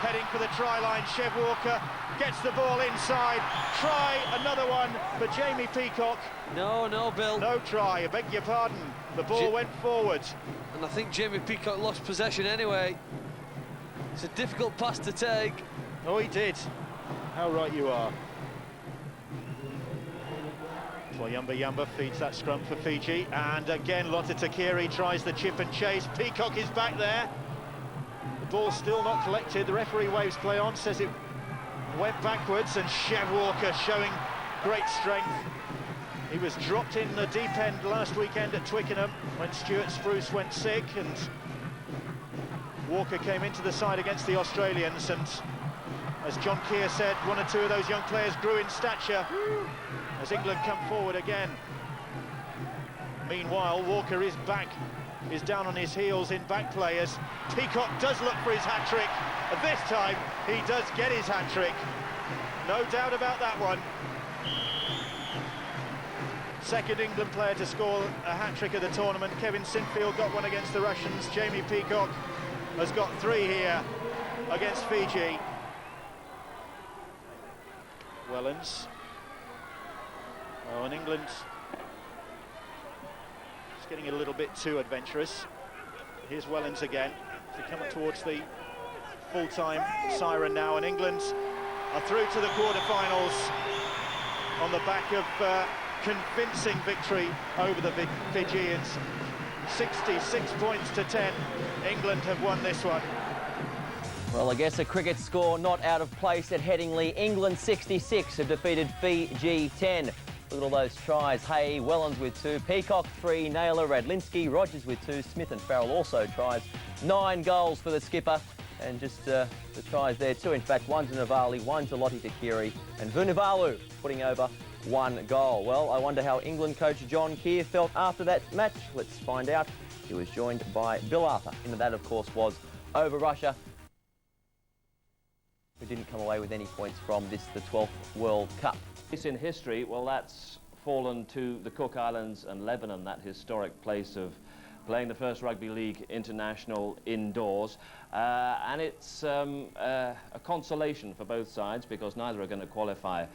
[SPEAKER 4] heading for the try line. Chev Walker gets the ball inside, try, another one for Jamie Peacock.
[SPEAKER 9] No, Bill.
[SPEAKER 4] No try, I beg your pardon. The ball went forward.
[SPEAKER 9] And I think Jamie Peacock lost possession anyway. It's a difficult pass to take.
[SPEAKER 4] Oh, he did. How right you are. Tuyamba Yamba feeds that scrum for Fiji, and again Lote Tuqiri tries the chip and chase. Peacock is back there. The ball's still not collected. The referee waves play on, says it went backwards, and Chev Walker showing great strength. He was dropped in the deep end last weekend at Twickenham when Stuart Spruce went sick, and Walker came into the side against the Australians, and as John Keir said, one or two of those young players grew in stature as England come forward again. Meanwhile, Walker is back, is down on his heels in back players. Peacock does look for his hat-trick, and this time he does get his hat-trick. No doubt about that one. Second England player to score a hat-trick of the tournament. Kevin Sinfield got one against the Russians. Jamie Peacock has got three here against Fiji. Wellens. Oh, and England is getting a little bit too adventurous. Here's Wellens again. They come up towards the full-time siren now, and England are through to the quarter-finals on the back of convincing victory over the Fijians. 66 points to 10. England have won this one.
[SPEAKER 1] Well, I guess a cricket score not out of place at Headingley. England 66 have defeated Fiji 10. Look at all those tries. Hay, Wellens with 2, Peacock 3, Naylor, Radlinski, Rogers with 2, Smith and Farrell also tries. 9 goals for the skipper, and just the tries there too. In fact, one to Navali, one to Lote Tuqiri, and Vunivalu putting over 1 goal. Well, I wonder how England coach John Keir felt after that match. Let's find out. He was joined by Bill Arthur. And that, of course, was over Russia, who didn't come away with any points from this, the 12th World Cup.
[SPEAKER 5] This in history, well, that's fallen to the Cook Islands and Lebanon, that historic place of playing the first Rugby League International indoors. And it's a consolation for both sides, because neither are going to qualify,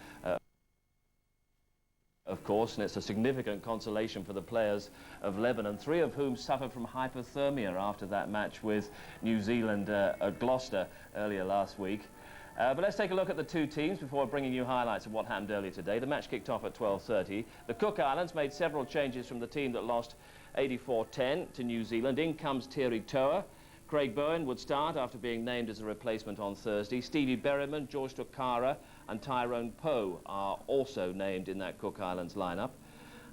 [SPEAKER 5] of course, and it's a significant consolation for the players of Lebanon, 3 of whom suffered from hypothermia after that match with New Zealand at Gloucester earlier last week. But let's take a look at the two teams before bringing you highlights of what happened earlier today. The match kicked off at 12:30. The Cook Islands made several changes from the team that lost 84-10 to New Zealand. In comes Thierry Toa. Craig Bowen would start after being named as a replacement on Thursday. Stevie Berryman, George Tukara and Tyrone Poe are also named in that Cook Islands lineup.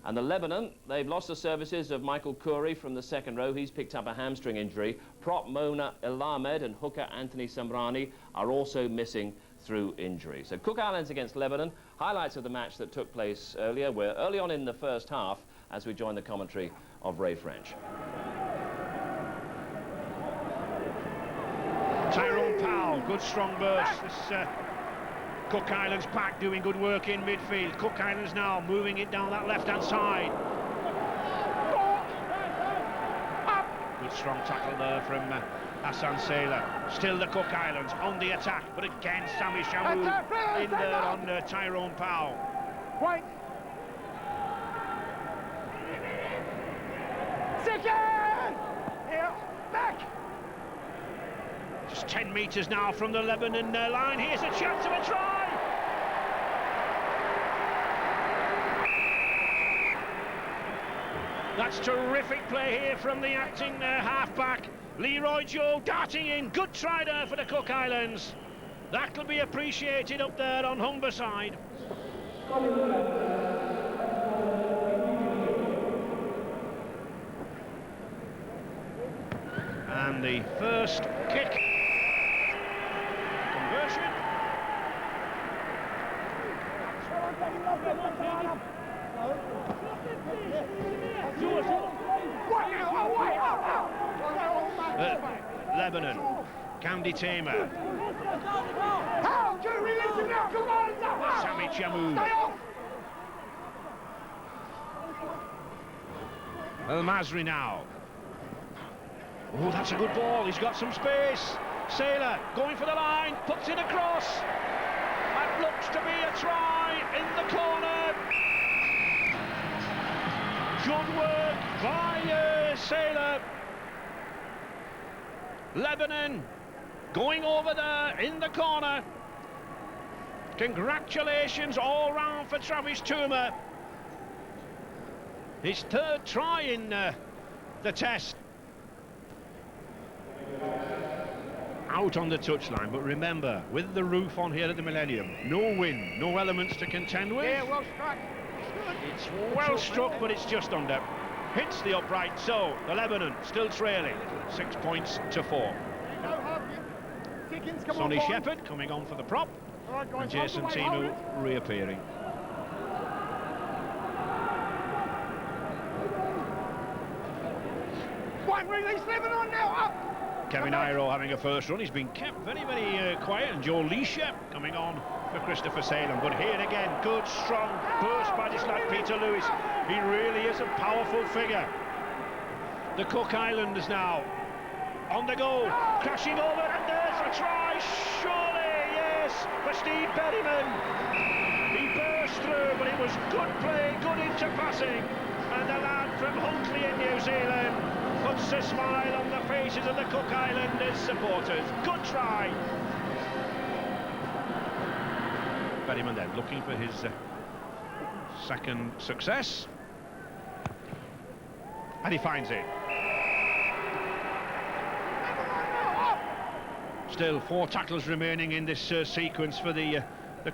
[SPEAKER 5] And the Lebanon, they've lost the services of Michael Khoury from the second row. He's picked up a hamstring injury. Prop Mona Elamed and hooker Anthony Samrani are also missing through injury. So Cook Islands against Lebanon. Highlights of the match that took place earlier were early on in the first half, as we join the commentary of Ray French.
[SPEAKER 2] Tyrone Powell, good strong burst. This Cook Islands pack doing good work in midfield. Cook Islands now moving it down that left-hand side. Good strong tackle there from Hassan Sailor. Still the Cook Islands on the attack, but again Sami Shamoun in there on Tyrone Powell.
[SPEAKER 10] White. Second! Here, back!
[SPEAKER 2] Just 10 metres now from the Lebanon line. Here's a chance of a try! That's terrific play here from the acting half-back. Leroy Joe darting in. Good try there for the Cook Islands. That'll be appreciated up there on Humberside. And the first kick. Conversion. Lebanon. Candy Tamer. Sami Chamou. El Masri now. Oh, that's a good ball. He's got some space. Sailor going for the line, puts it across. That looks to be a try in the corner. Good work by Sailor. Lebanon going over there in the corner. Congratulations all round for Travis Toomer. His third try in the test. Out on the touchline, but remember, with the roof on here at the Millennium, no wind, no elements to contend with.
[SPEAKER 10] Yeah, well struck.
[SPEAKER 2] It's well struck, but it's just under. Hits the upright, so the Lebanon still trailing 6 points to 4. Sonny Shepherd coming on for the prop, and Jason Timu reappearing.
[SPEAKER 10] One release, Lebanon now up.
[SPEAKER 2] Kevin Iro having a first run. He's been kept very, very quiet. And Joe Leisha coming on for Christopher Salem. But here again, good, strong burst by this lad, Peter Lewis. He really is a powerful figure. The Cook Islanders now on the go, crashing over, and there's a try. Surely, yes, for Steve Berryman. He burst through, but it was good play, good interpassing. And the lad from Huntley in New Zealand puts a smile on the faces of the Cook Islanders supporters. Good try. Berryman then looking for his second success. And he finds it. Still 4 tackles remaining in this sequence for the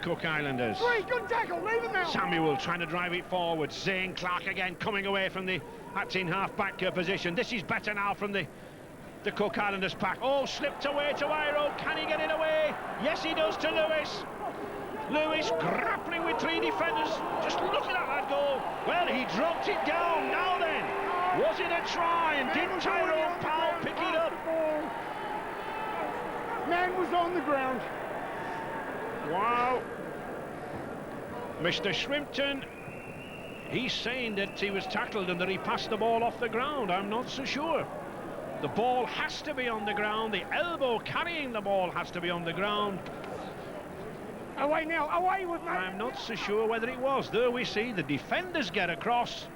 [SPEAKER 2] Cook Islanders.
[SPEAKER 10] 3, good tackle, leave him out.
[SPEAKER 2] Samuel trying to drive it forward. Zane Clark again coming away from the acting half-back position. This is better now from the Cook Islanders pack. Oh, slipped away to Iro. Can he get it away? Yes, he does to Lewis. Lewis grappling with 3 defenders. Just looking at that goal. Well, he dropped it down. Now then, was it a try? And did Tyrone Powell pick it up?
[SPEAKER 10] Man was on the ground.
[SPEAKER 2] Wow. Mr. Shrimpton, he's saying that he was tackled and that he passed the ball off the ground. I'm not so sure. The ball has to be on the ground. The elbow carrying the ball has to be on the ground.
[SPEAKER 10] Away now, away with me.
[SPEAKER 2] I'm not so sure whether it was. There we see the defenders get across.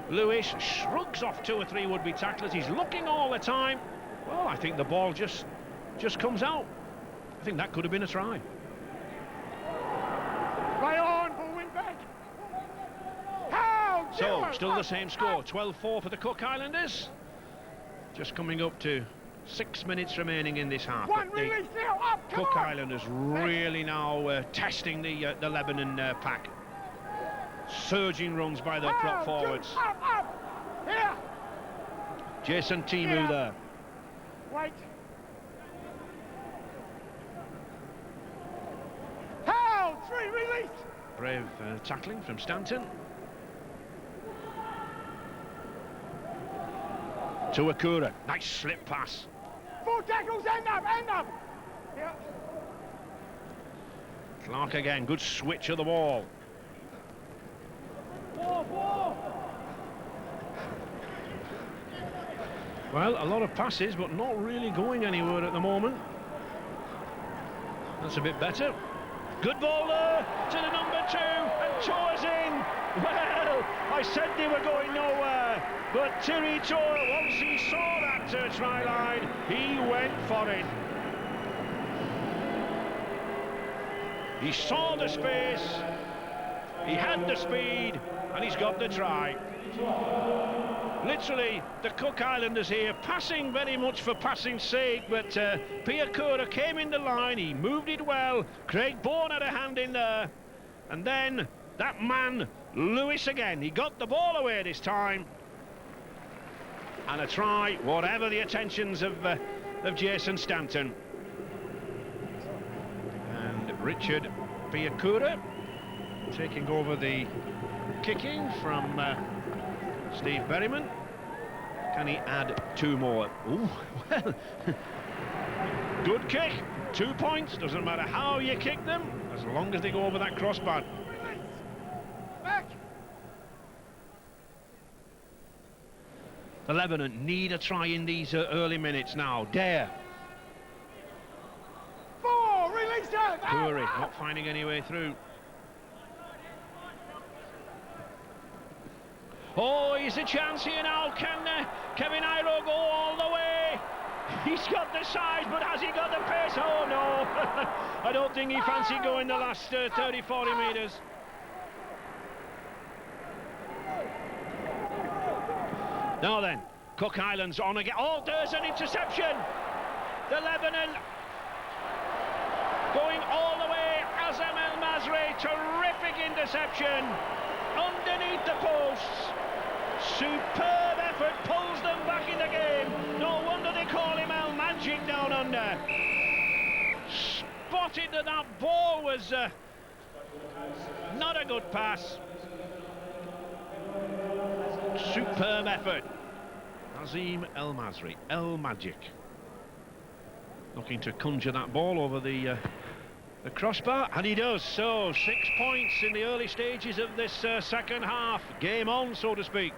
[SPEAKER 2] Lewis shrugs off 2 or 3 would-be tacklers. He's looking all the time. Well, I think the ball just comes out. I think that could have been a try.
[SPEAKER 10] Play on, ball went back. How?
[SPEAKER 2] So, still the same score, 12-4 for the Cook Islanders. Just coming up to 6 minutes remaining in this half.
[SPEAKER 10] One release now, up, come
[SPEAKER 2] Cook
[SPEAKER 10] on.
[SPEAKER 2] Islanders really now testing the Lebanon pack. Surging runs by their prop forwards.
[SPEAKER 10] Up. Here.
[SPEAKER 2] Jason Timu there.
[SPEAKER 10] Wait. How? 3, release.
[SPEAKER 2] Brave tackling from Stanton. To Akura. Nice slip pass.
[SPEAKER 10] 4 tackles, end up. Yeah.
[SPEAKER 2] Clark again, good switch of the ball.
[SPEAKER 10] 4.
[SPEAKER 2] Well, a lot of passes, but not really going anywhere at the moment. That's a bit better. Good ball there to the number 2, and Tour's in. Well, I said they were going nowhere, but Terry Tour, once he saw that try line, he went for it. He saw the space, he had the speed, and he's got the try. Literally, the Cook Islanders here passing very much for passing's sake, but Piakura came in the line, he moved it well. Craig Bourne had a hand in there, and then that man Lewis again, he got the ball away this time, and a try, whatever the attentions of Jason Stanton. And Richard Piakura taking over the kicking from Steve Berryman. Can he add 2 more? Ooh, well, good kick, 2 points, doesn't matter how you kick them, as long as they go over that crossbar.
[SPEAKER 10] Back.
[SPEAKER 2] The Lebanon need a try in these early minutes now. Dare.
[SPEAKER 10] 4, release her.
[SPEAKER 2] Curry not finding any way through. Oh, he's a chance here now. Can Kevin Iro go all the way? He's got the size, but has he got the pace? Oh, no. I don't think he fancied going the last 30, 40 metres. Now then, Cook Islands on again. Oh, there's an interception. The Lebanon going all the way. Azam El Masri, terrific interception. Underneath the posts. Superb effort, pulls them back in the game. No wonder they call him El Magic down under. Spotted that ball was not a good pass. Superb effort. Azim El Masri, El Magic. Looking to conjure that ball over the crossbar, and he does. So 6 points in the early stages of this second half. Game on, so to speak.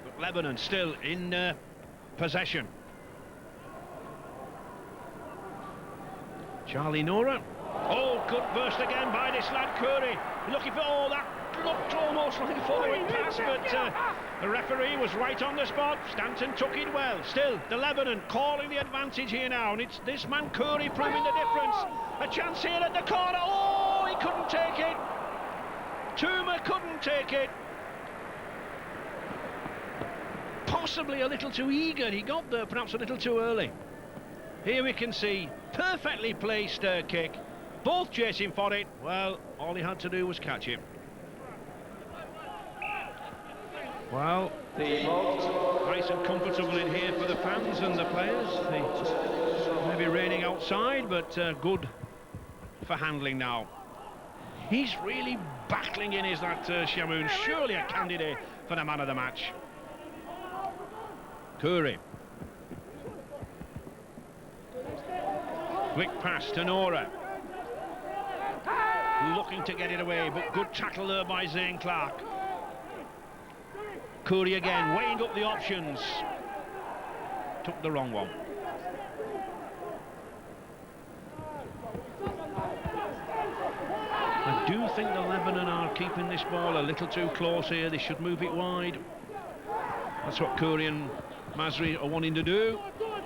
[SPEAKER 2] But Lebanon still in possession. Charlie Nora. Oh, good burst again by this lad Curry. Looking for all that. Looked almost like a forward pass, but the referee was right on the spot. Stanton took it well. Still, the Lebanon calling the advantage here now, and it's this man Curry proving the difference. A chance here at the corner. Oh, he couldn't take it. Tuma couldn't take it. Possibly a little too eager. He got there perhaps a little too early. Here we can see perfectly placed kick. Both chasing for it. Well, all he had to do was catch it. Well, nice and comfortable in here for the fans and the players. Maybe raining outside, but good for handling now. He's really battling in, is that Shamoon? Surely a candidate for the man of the match. Curry. Quick pass to Nora. Looking to get it away, but good tackle there by Zane Clark. Curry again, weighing up the options. Took the wrong one. I do think the Lebanon are keeping this ball a little too close here. They should move it wide. That's what Curry and Masri are wanting to do.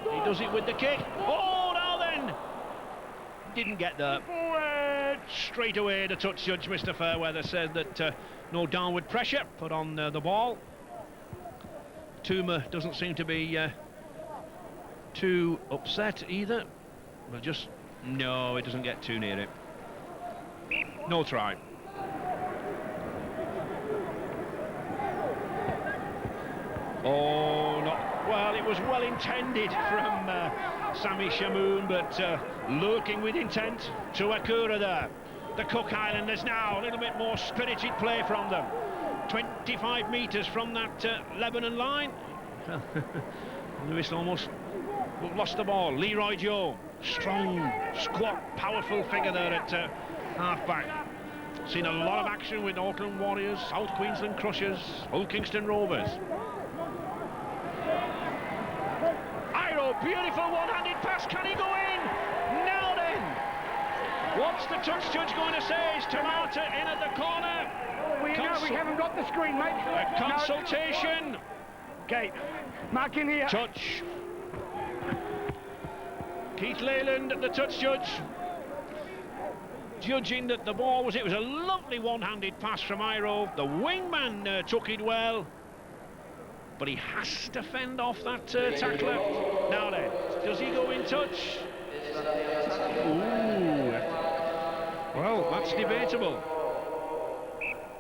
[SPEAKER 2] He does it with the kick. Oh, now then! Didn't get there. Straight away, the touch judge, Mr. Fairweather, said that no downward pressure put on the ball. Tuma doesn't seem to be too upset either. Well, just no, it doesn't get too near it. No try. Oh, not well. It was well intended from Sami Shamoon, but lurking with intent to Akura there. The Cook Islanders now, a little bit more spirited play from them. 25 metres from that Lebanon line. Lewis almost lost the ball. Leroy Joe, strong, squat, powerful figure there at half-back. Seen a lot of action with Auckland Warriors, South Queensland Crushers, Old Kingston Rovers. Iro, beautiful one-handed pass. Can he go in? Now then, what's the touch judge going to say? Is Tamata in at the corner?
[SPEAKER 10] We haven't got the screen, mate.
[SPEAKER 2] A consultation.
[SPEAKER 10] No. Okay, mark in here.
[SPEAKER 2] Touch. Keith Leyland, the touch judge, judging that the ball was a lovely one-handed pass from Iro. The wingman took it well. but he has to fend off that tackler. Now then, does he go in touch? Ooh. Well, that's debatable.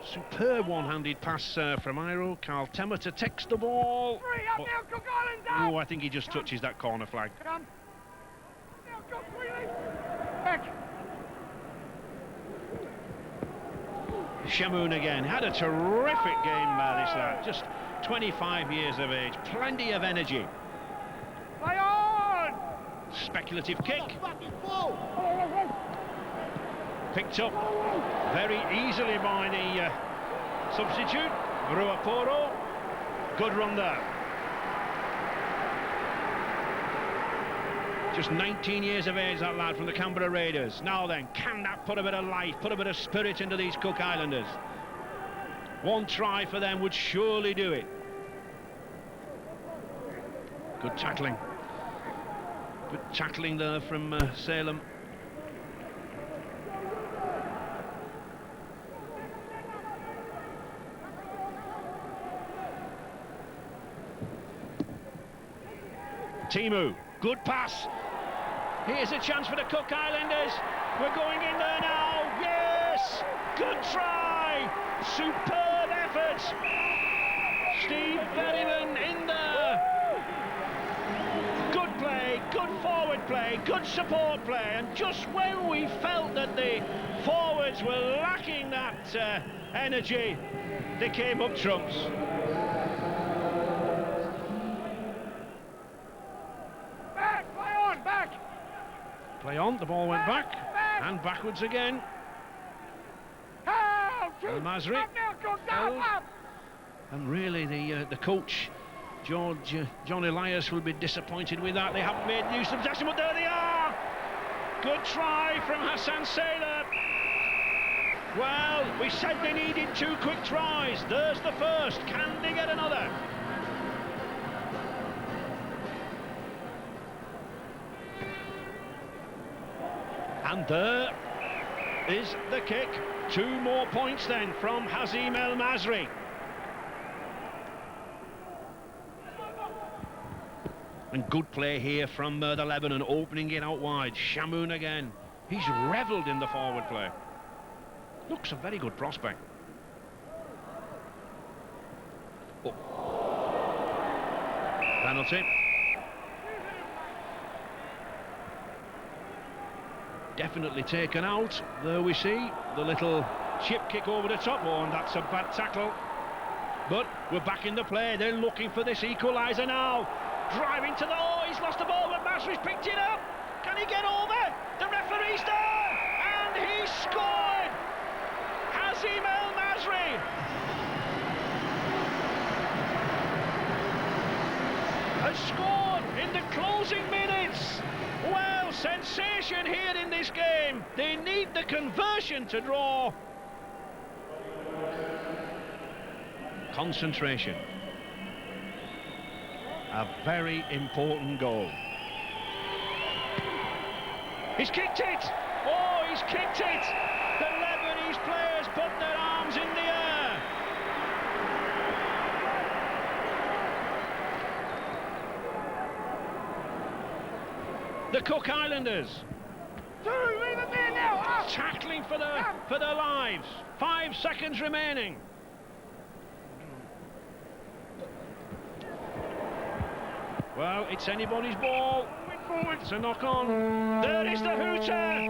[SPEAKER 2] Superb one-handed pass from Iro. Carl Temeter takes the ball. Oh, I think he just touches that corner flag. Shamoon again. Had a terrific game, this lad. Just 25 years of age. Plenty of energy.
[SPEAKER 10] Play on!
[SPEAKER 2] Speculative kick. Picked up very easily by the substitute, Ruaporo. Good run there. Just 19 years of age, that lad from the Canberra Raiders. Now then, can that put a bit of life, put a bit of spirit into these Cook Islanders? One try for them would surely do it. Good tackling. Good tackling there from Salem. Timu, good pass. Here's a chance for the Cook Islanders. We're going in there now. Yes! Good try. Superb effort. Steve Berryman in there. Good play, good forward play, good support play. And just when we felt that the forwards were lacking that energy, they came up trumps. Play on, the ball went back, and backwards again. El Masri. And really the coach, John Elias, will be disappointed with that. They haven't made use of possession, but there they are. Good try from Hassan Sailor. Well, we said they needed 2 quick tries. There's the first. Can they get another? And there is the kick. 2 more points then from Hazim El Masri. And good play here from the Lebanon, opening it out wide. Shamoon again. He's revelled in the forward play. Looks a very good prospect. Oh. Penalty. Definitely taken out. There we see the little chip kick over the top. Oh, and that's a bad tackle. But we're back in the play. They're looking for this equaliser now. Driving to the... Oh, he's lost the ball, but Masri's picked it up. Can he get over? The referee's there. And he scored. Hazim El Masri. Has scored in the closing minutes. Well, sensation here in this game. They need the conversion to draw. Concentration. A very important goal. He's kicked it. Oh, he's kicked it. The Lebanese players put their arms in the air. The Cook Islanders tackling for their lives. 5 seconds remaining. Well, it's anybody's ball. It's a knock on. There is the hooter.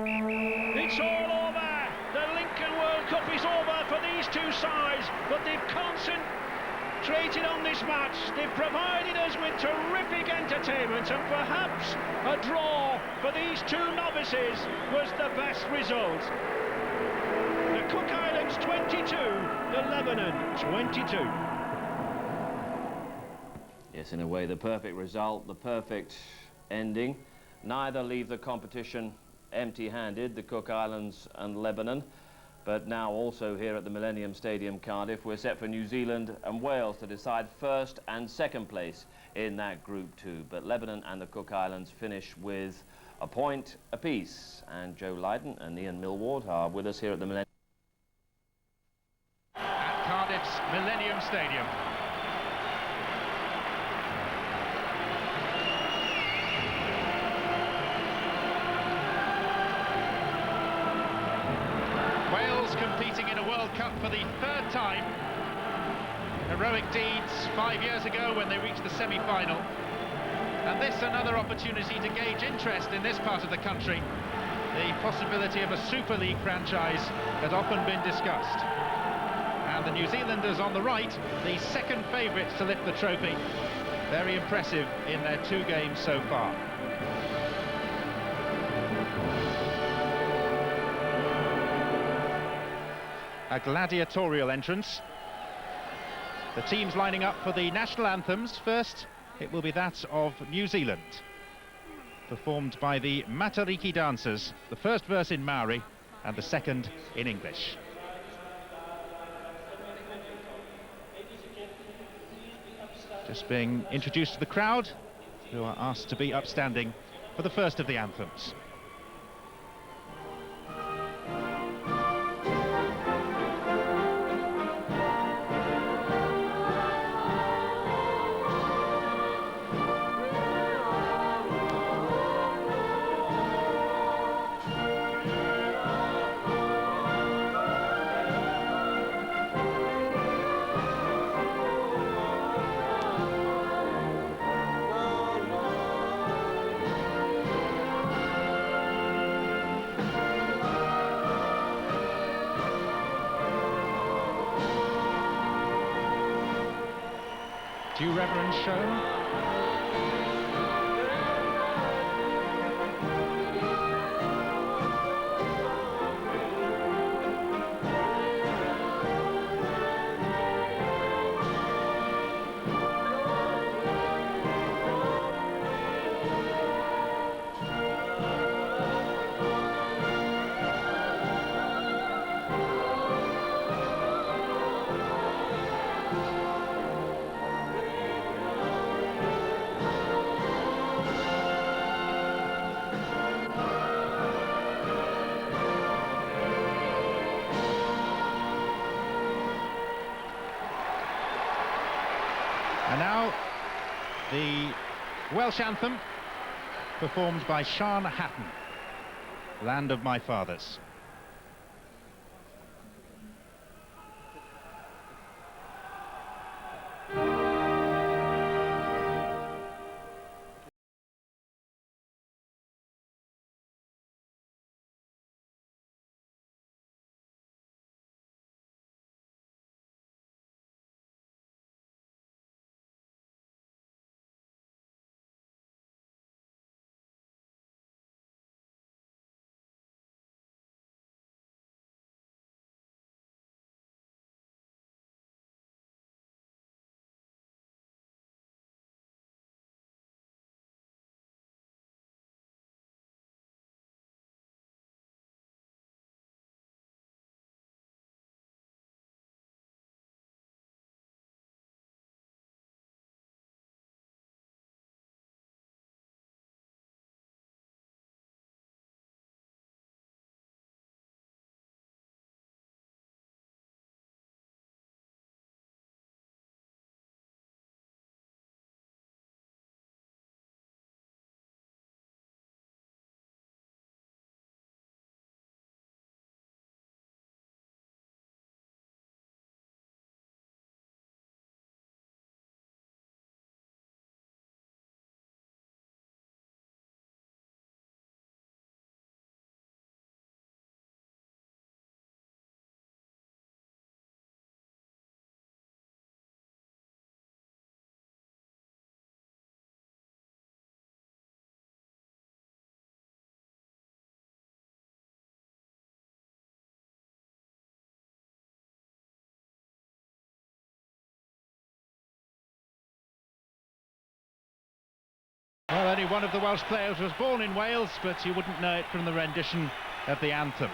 [SPEAKER 2] It's all over. The Lincoln World Cup is over for these 2 sides, but they've concentrated on this match. They've provided us with terrific entertainment, and perhaps a draw for these 2 novices was the best result. The Cook Islands 22, the Lebanon 22.
[SPEAKER 1] Yes, in a way, the perfect result, the perfect ending. Neither leave the competition empty-handed, the Cook Islands and Lebanon. But now also here at the Millennium Stadium, Cardiff, we're set for New Zealand and Wales to decide 1st and 2nd place in that Group 2. But Lebanon and the Cook Islands finish with a point apiece. And Joe Lydon and Ian Millward are with us here at the Millennium.
[SPEAKER 2] At Cardiff's Millennium Stadium.
[SPEAKER 11] competing in a World Cup for the third time. Heroic deeds 5 years ago when they reached the semi-final. And this another opportunity to gauge interest in this part of the country. The possibility of a Super League franchise has often been discussed. And the New Zealanders on the right, the second favourites to lift the trophy. Very impressive in their 2 games so far. A gladiatorial entrance. The teams lining up for the national anthems. First, it will be that of New Zealand, performed by the Matariki dancers, the first verse in Maori and the second in English. Just being introduced to the crowd, who are asked to be upstanding for the first of the anthems. Due reverence shown. And now, the Welsh anthem, performed by Sian Hatton, Land of My Fathers. Well, only one of the Welsh players was born in Wales, but you wouldn't know it from the rendition of the anthem.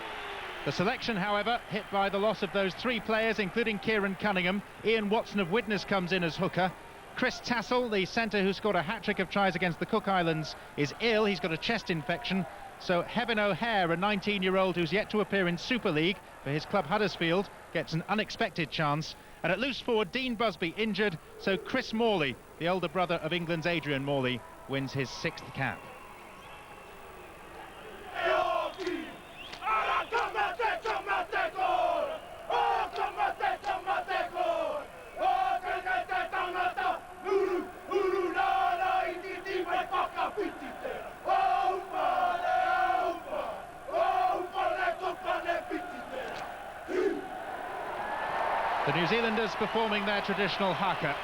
[SPEAKER 11] The selection, however, hit by the loss of those 3 players, including Kieran Cunningham. Ian Watson of Widnes comes in as hooker. Chris Tassell, the centre who scored a hat-trick of tries against the Cook Islands, is ill. He's got a chest infection. So Heaven O'Hare, a 19-year-old who's yet to appear in Super League for his club Huddersfield, gets an unexpected chance. And at loose forward, Dean Busby injured, so Chris Morley, the older brother of England's Adrian Morley, wins his 6th cap. The New Zealanders performing their traditional haka.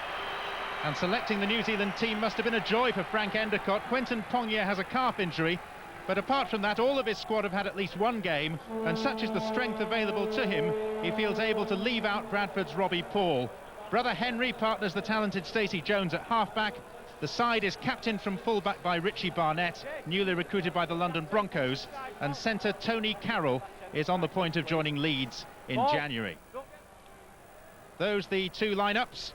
[SPEAKER 11] And selecting the New Zealand team must have been a joy for Frank Endicott. Quentin Pongia has a calf injury, but apart from that, all of his squad have had at least one game, and such is the strength available to him, he feels able to leave out Bradford's Robbie Paul. Brother Henry partners the talented Stacey Jones at halfback. The side is captained from fullback by Richie Barnett, newly recruited by the London Broncos, and centre Tony Carroll is on the point of joining Leeds in January. Those the two lineups.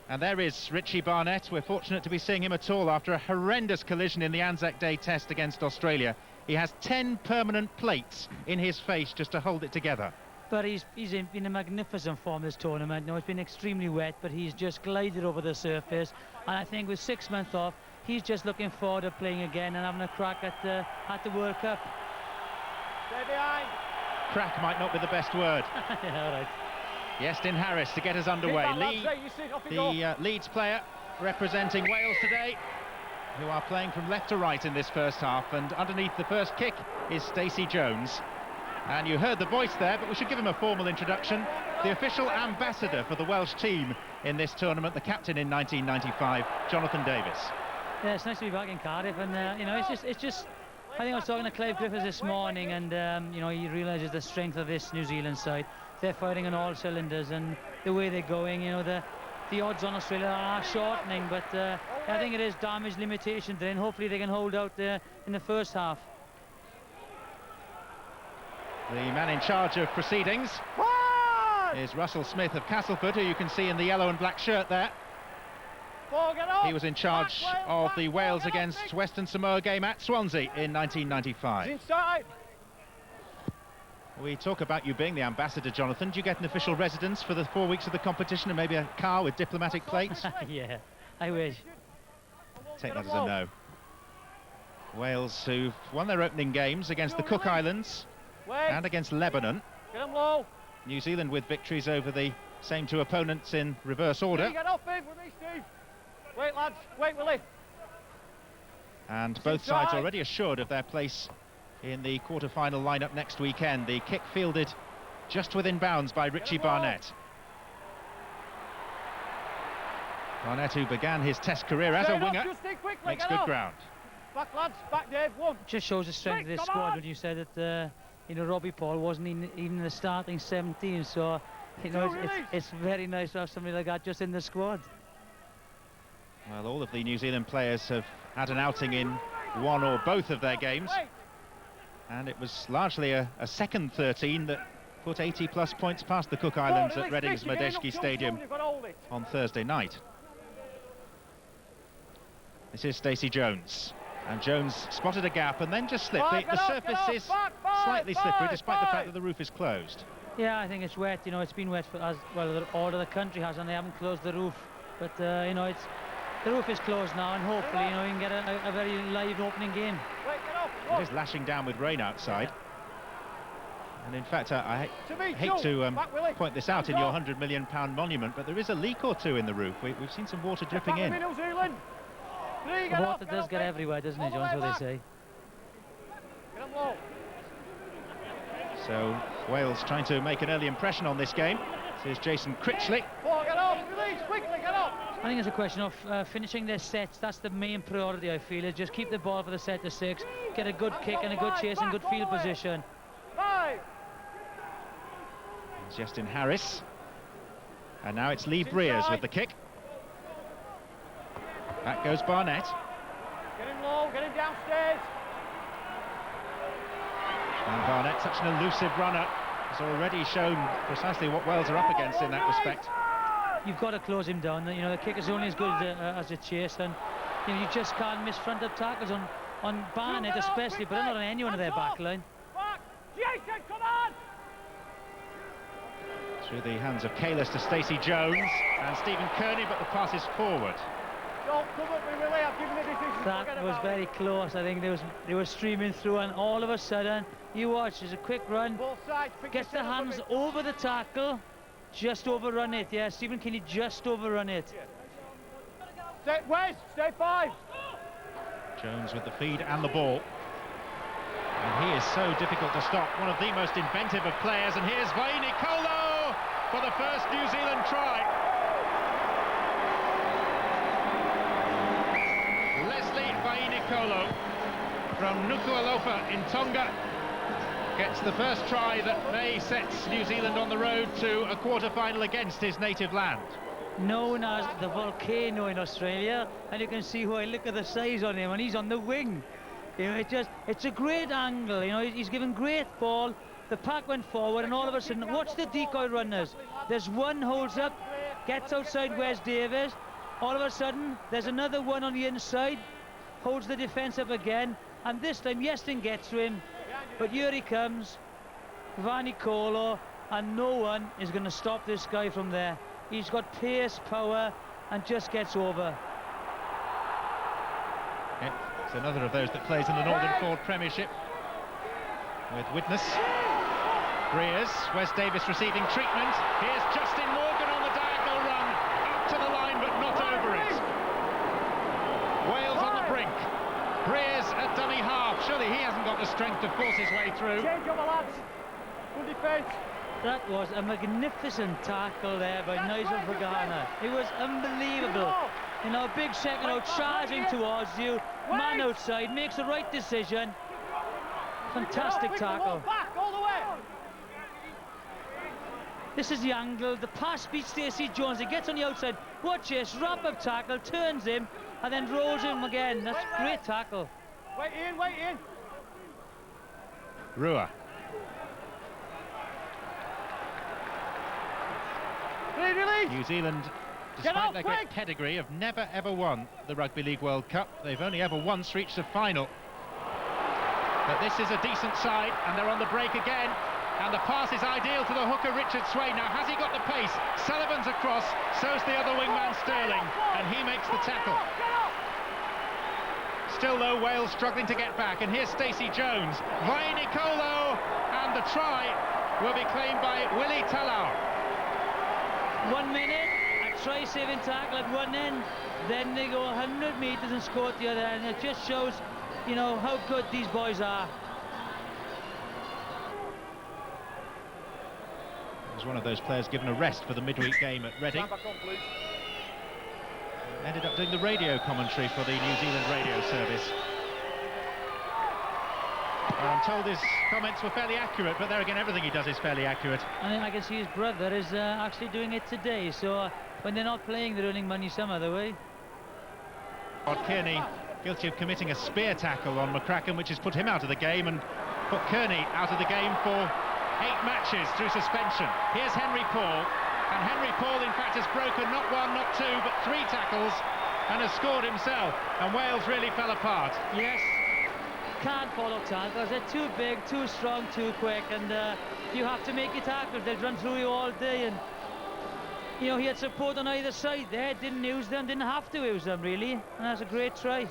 [SPEAKER 11] And there is Richie Barnett. We're fortunate to be seeing him at all after a horrendous collision in the Anzac Day test against Australia. He has 10 permanent plates in his face just to hold it together.
[SPEAKER 12] But he's in a magnificent form this tournament. No, it's been extremely wet, but he's just glided over the surface. And I think with 6 months off, he's just looking forward to playing again and having a crack at the World Cup.
[SPEAKER 10] Stay behind.
[SPEAKER 11] Crack might not be the best word.
[SPEAKER 12] Yeah, all right.
[SPEAKER 11] Iestyn Harris to get us underway. Leeds player representing Wales today, who are playing from left to right in this first half, and underneath the first kick is Stacey Jones. And you heard the voice there, but we should give him a formal introduction. The official ambassador for the Welsh team in this tournament, the captain in 1995, Jonathan Davies.
[SPEAKER 12] Yeah, it's nice to be back in Cardiff, and you know, it's just. I think I was talking to Clive Griffiths this morning, and you know, he realises the strength of this New Zealand side. They're firing on all cylinders, and the way they're going, you know, the odds on Australia are shortening, but I think it is damage limitation there, and hopefully they can hold out there in the first half.
[SPEAKER 11] The man in charge of proceedings is Russell Smith of Castleford, who you can see in the yellow and black shirt there. He was in charge of the Wales against Western Samoa game at Swansea in 1995. We talk about you being the ambassador, Jonathan. Do you get an official residence for the 4 weeks of the competition and maybe a car with diplomatic plates?
[SPEAKER 12] Yeah, I wish.
[SPEAKER 11] Take that as a no. Wales, who've won their opening games against the Cook Islands and against Lebanon. New Zealand with victories over the same two opponents in reverse order.
[SPEAKER 10] Wait, lads. Wait, Willie.
[SPEAKER 11] And both sides already assured of their place in the quarter-final lineup next weekend. The kick fielded just within bounds by Richie Barnett. Barnett, who began his test career as a winger, makes good ground.
[SPEAKER 10] Back, lads. Back, Dave. One.
[SPEAKER 12] Just shows the strength of this squad when you said that you know, Robbie Paul wasn't even in the starting 17, so you know, it's very nice to have somebody like that just in the squad.
[SPEAKER 11] Well, all of the New Zealand players have had an outing in one or both of their games, and it was largely a second 13 that put 80-plus points past the Cook Islands at Reading's Madejski Stadium on Thursday night. This is Stacey Jones, and Jones spotted a gap and then just slipped. The surface is slightly slippery despite the fact that the roof is closed.
[SPEAKER 12] Yeah, I think it's wet. You know, it's been wet for as well. All of the country has, and they haven't closed the roof. But you know, the roof is closed now, and hopefully, you know, you can get a very live opening game.
[SPEAKER 11] It is lashing down with rain outside. And in fact, I hate to point this out in your £100 million monument, but there is a leak or two in the roof. We've seen some water dripping in.
[SPEAKER 12] The water does get everywhere, doesn't it, John? That's what they say.
[SPEAKER 11] So Wales trying to make an early impression on this game. This is Jason Critchley.
[SPEAKER 12] I think it's a question of finishing their sets. That's the main priority, I feel, is just keep the ball for the set to 6, get a good kick and a good chase and good field position.
[SPEAKER 11] There's Iestyn Harris. And now it's Lee Briers with the kick. Back goes Barnett.
[SPEAKER 10] Get him low, get him downstairs.
[SPEAKER 11] And Barnett, such an elusive runner, has already shown precisely what Wales are up against in that respect.
[SPEAKER 12] You've got to close him down. You know, the kick is only as good as a chase, and you know, you just can't miss fronted tackles on Barnett especially, but not on anyone of their back line.
[SPEAKER 10] Jason, come on!
[SPEAKER 11] Through the hands of Kalis to Stacey Jones and Stephen Kearney, but the pass is forward.
[SPEAKER 10] Don't come up with Willie, I've given the decision.
[SPEAKER 12] That was very close. I think they were streaming through, and all of a sudden, you watch, there's a quick run, gets the hands over the tackle, just overrun it. Yeah, Stephen Kearney just overrun it.
[SPEAKER 10] Stay, Wes, stay 5.
[SPEAKER 11] Jones with the feed and the ball. And he is so difficult to stop, one of the most inventive of players, and here's Vai Nicolo, for the first New Zealand try. Leslie Vainikolo from Nuku'alofa in Tonga gets the first try that may set New Zealand on the road to a quarter-final against his native land.
[SPEAKER 12] Known as the volcano in Australia, and you can see why. Look at the size on him, and he's on the wing. You know, it's a great angle. You know, he's given great ball. The pack went forward, and all of a sudden, watch the decoy runners. There's one holds up, gets outside Wes Davis. All of a sudden, there's another one on the inside, holds the defence up again, and this time Iestyn gets to him. But here he comes, Vainikolo, and no one is going to stop this guy from there. He's got pace, power, and just gets over.
[SPEAKER 11] Yeah, it's another of those that plays in the Northern Ford Premiership. With witness, Greers, Wes Davis receiving treatment. Here's Justin Morgan on the diagonal run, up to the line but not over it. Wales on the brink. Greers at dummy half. Surely he hasn't got the strength to force his way through.
[SPEAKER 10] Change over, lads. Good defence.
[SPEAKER 12] That was a magnificent tackle there by Nigel Pagana. It was unbelievable. You know, big second out, charging towards you. Man outside, makes the right decision. Fantastic tackle.
[SPEAKER 10] Back all the way.
[SPEAKER 12] This is the angle. The pass beats Stacey Jones. He gets on the outside. Watch this. Wrap-up tackle. Turns him and then rolls him again. That's great tackle.
[SPEAKER 10] Wait in.
[SPEAKER 11] Rua. New Zealand, despite their great pedigree, have never ever won the Rugby League World Cup. They've only ever once reached a final. But this is a decent side, and they're on the break again. And the pass is ideal to the hooker, Richard Swain. Now, has he got the pace? Sullivan's across, so's the other wingman, Sterling, and he makes the tackle. Still, though, Wales struggling to get back. And here's Stacey Jones. Vainikolo, and the try will be claimed by Willie Talau.
[SPEAKER 12] 1 minute, a try-saving tackle at one end, then they go 100 metres and score at the other end. It just shows, you know, how good these boys are.
[SPEAKER 11] He was one of those players given a rest for the midweek game at Reading. Ended up doing the radio commentary for the New Zealand radio service. Well, I'm told his comments were fairly accurate, but there again, everything he does is fairly accurate.
[SPEAKER 12] And I can see his brother is actually doing it today, so when they're not playing, they're earning money some other way.
[SPEAKER 11] Rod Kearney guilty of committing a spear tackle on McCracken, which has put him out of the game and put Kearney out of the game for 8 matches through suspension. Here's Henry Paul, and Henry Paul in fact has broken not 1, not 2, but 3 tackles and has scored himself, and Wales really fell apart.
[SPEAKER 12] Yes. Can't follow tackles, they're too big, too strong, too quick, and you have to make your tackles. They'll run through you all day, and you know, he had support on either side there, didn't use them, didn't have to use them really, and that's a great try.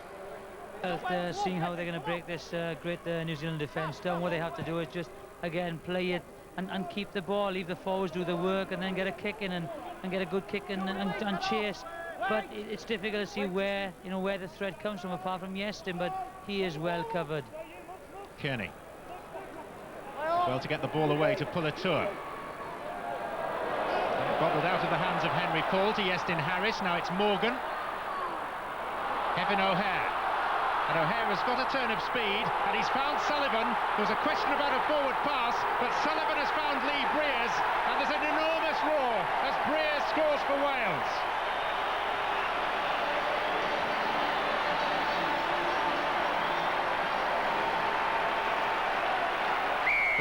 [SPEAKER 12] Seeing how they're going to break this great New Zealand defence down, what they have to do is just again play it and keep the ball, leave the forwards do the work, and then get a kick in and get a good kick in and chase. But it's difficult to see where, you know, where the threat comes from, apart from Iestyn, but he is well covered.
[SPEAKER 11] Kearney. Well, to get the ball away to Pulatua. Bobbled out of the hands of Henry Paul to Iestyn Harris. Now it's Morgan. Kevin O'Hare. And O'Hare has got a turn of speed, and he's found Sullivan. There was a question about a forward pass, but Sullivan has found Lee Briers, and there's an enormous roar as Briers scores for Wales.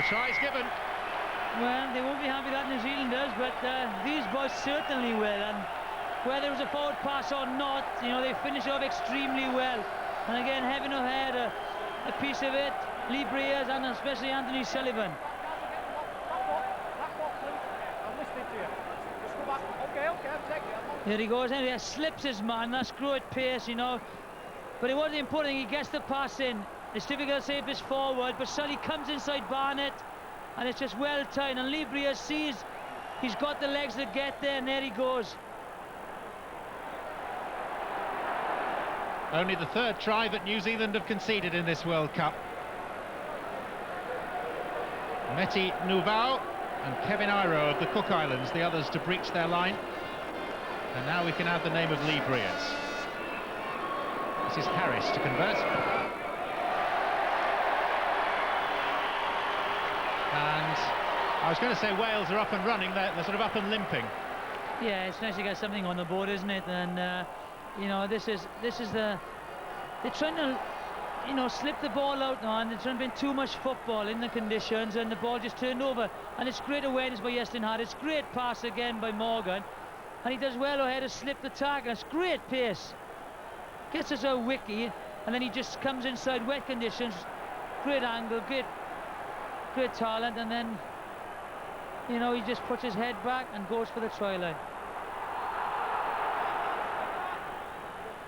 [SPEAKER 11] The try's given.
[SPEAKER 12] Well, they won't be happy that New Zealand does, but these boys certainly will. And whether it was a forward pass or not, you know, they finish off extremely well. And again, Kevin O'Hare, a piece of it, Lee Briers, and especially Anthony Sullivan.
[SPEAKER 10] I'm listening to you. Just go back. Okay, I'm taking it.
[SPEAKER 12] Here he goes, Henry slips his man, that's great pace, you know. But it wasn't important, he gets the pass in. It's difficult to save this forward, but Sully comes inside Barnett, and it's just well timed. And Lee Briers sees he's got the legs to get there, and there he goes.
[SPEAKER 11] Only the 3rd try that New Zealand have conceded in this World Cup. Meti Nuvau and Kevin Iro of the Cook Islands, the others to breach their line. And now we can add the name of Lee Briers. This is Harris to convert. And I was going to say Wales are up and running, they're sort of up and limping.
[SPEAKER 12] Yeah, it's nice to get something on the board, isn't it? And you know, this is they're trying to, you know, slip the ball out now, and they're trying to bring too much football in the conditions, and the ball just turned over. And it's great awareness by Iestyn Harris, great pass again by Morgan, and he does well ahead to slip the tackle. It's great pace, gets us a wicky, and then he just comes inside wet conditions, great angle, great talent, and then, you know, he just puts his head back and goes for the try line.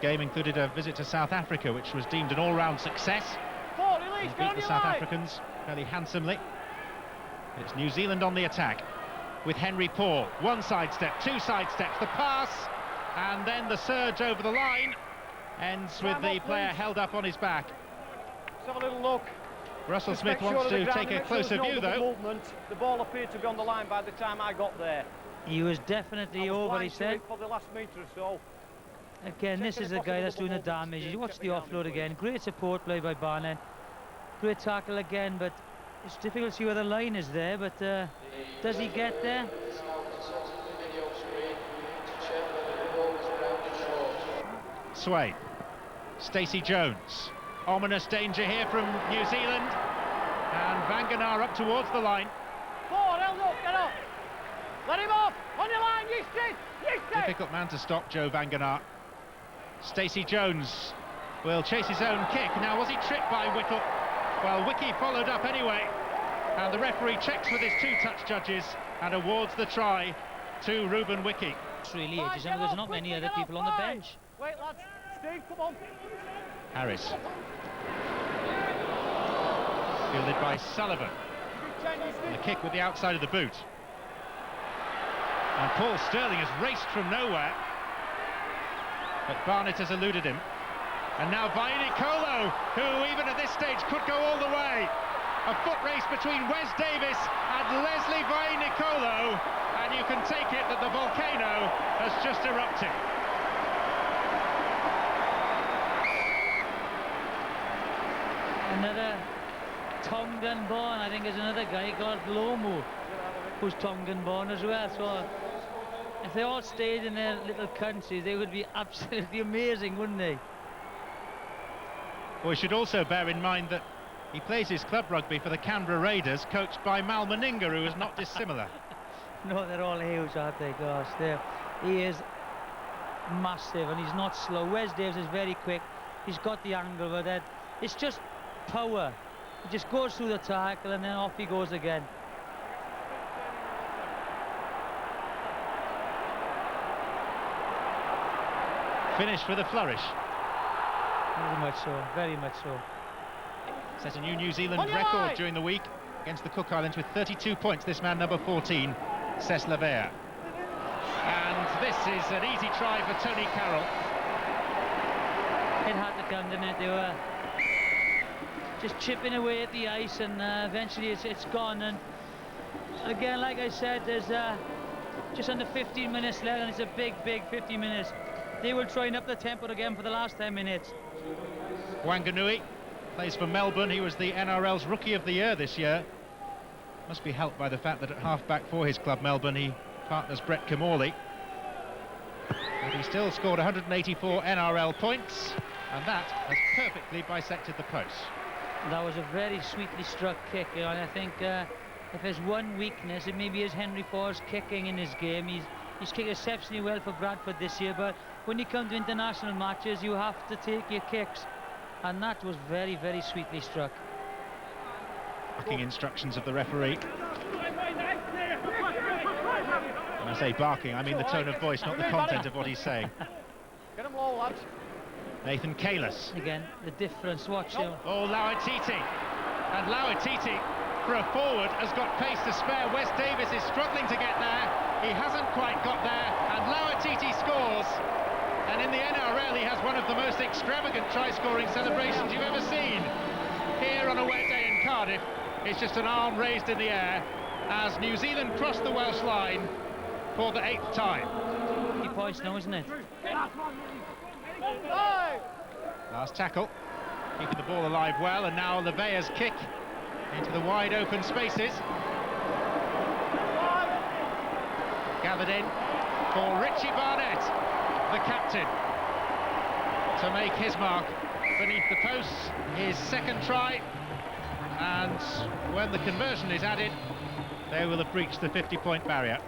[SPEAKER 11] Game included a visit to South Africa, which was deemed an all-round success. They beat the South Africans fairly handsomely. It's New Zealand on the attack with Henry Paul. One sidestep, two sidesteps, the pass, and then the surge over the line ends with the player held up on his back.
[SPEAKER 10] Let's have a little look.
[SPEAKER 11] Russell Smith wants to take a closer view, though.
[SPEAKER 10] The ball appeared to be on the line by the time I got there.
[SPEAKER 12] He was definitely over, he said.
[SPEAKER 10] For the last metre or so.
[SPEAKER 12] Again, this is a guy that's doing the damage. You watch the offload again. Great support play by Barnett. Great tackle again, but it's difficult to see where the line is there. But does he get there?
[SPEAKER 11] Swain. Stacey Jones. Ominous danger here from New Zealand. And Vanganar up towards the line.
[SPEAKER 10] Forward, held up, get up. Let him off. On your line, Easton.
[SPEAKER 11] Difficult man to stop, Joe Vanganar. Stacey Jones will chase his own kick. Now, was he tripped by Whittle? Well, Wiki followed up anyway, and the referee checks with his two-touch judges and awards the try to Ruben Wiki.
[SPEAKER 12] It's really ageism. There's not many other people on the bench.
[SPEAKER 10] Wait, lads. Steve, come on.
[SPEAKER 11] Harris. Fielded by Sullivan. The kick with the outside of the boot. And Paul Sterling has raced from nowhere, but Barnett has eluded him. And now Vainikolo, who even at this stage could go all the way. A foot race between Wes Davis and Leslie Vainikolo, and you can take it that the volcano has just erupted.
[SPEAKER 12] Another Tongan born, I think there's another guy called Lomu, who's Tongan born as well. So if they all stayed in their little countries, they would be absolutely amazing, wouldn't they?
[SPEAKER 11] We should also bear in mind that he plays his club rugby for the Canberra Raiders, coached by Mal Meninga, who is not dissimilar.
[SPEAKER 12] No, they're all huge, aren't they? Gosh, he is massive, and he's not slow. Wes Davis is very quick. He's got the angle, but it's just power. He just goes through the tackle, and then off he goes again.
[SPEAKER 11] Finished with a flourish.
[SPEAKER 12] Very much so, very much so.
[SPEAKER 11] Set a new New Zealand record during the week against the Cook Islands with 32 points. This man, number 14, Cesc Lavert. And this is an easy try for Tony Carroll.
[SPEAKER 12] It had to come, didn't it? They were just chipping away at the ice, and eventually it's gone. And again, like I said, there's just under 15 minutes left, and it's a big 15 minutes. They will try and up the tempo again for the last 10 minutes.
[SPEAKER 11] Wanganui plays for Melbourne. He was the NRL's Rookie of the Year this year. Must be helped by the fact that at half-back for his club, Melbourne, he partners Brett Camorley. But he still scored 184 NRL points, and that has perfectly bisected the post.
[SPEAKER 12] That was a very sweetly struck kick, you know, and I think if there's one weakness, it maybe is Henry Ford's kicking in his game. He's kicked exceptionally well for Bradford this year, but when you come to international matches, you have to take your kicks, and that was very sweetly struck.
[SPEAKER 11] Barking instructions of the referee. When I say barking, I mean the tone of voice, not the content of what he's saying.
[SPEAKER 10] Get him low, lads.
[SPEAKER 11] Nathan Kalis.
[SPEAKER 12] Again, the difference, watch him.
[SPEAKER 11] Oh, Lauititi. And Lauititi, for a forward, has got pace to spare. Wes Davis is struggling to get there. He hasn't quite got there, and Lauititi scores. And in the NRL, he has one of the most extravagant try-scoring celebrations you've ever seen. Here on a wet day in Cardiff, it's just an arm raised in the air, as New Zealand cross the Welsh line for the 8th time.
[SPEAKER 12] 50 points now, isn't it?
[SPEAKER 11] Last tackle, keeping the ball alive well, and now Levea's kick into the wide open spaces. Gathered in for Richie Barnett, the captain, to make his mark beneath the posts, his second try, and when the conversion is added, they will have breached the 50-point barrier.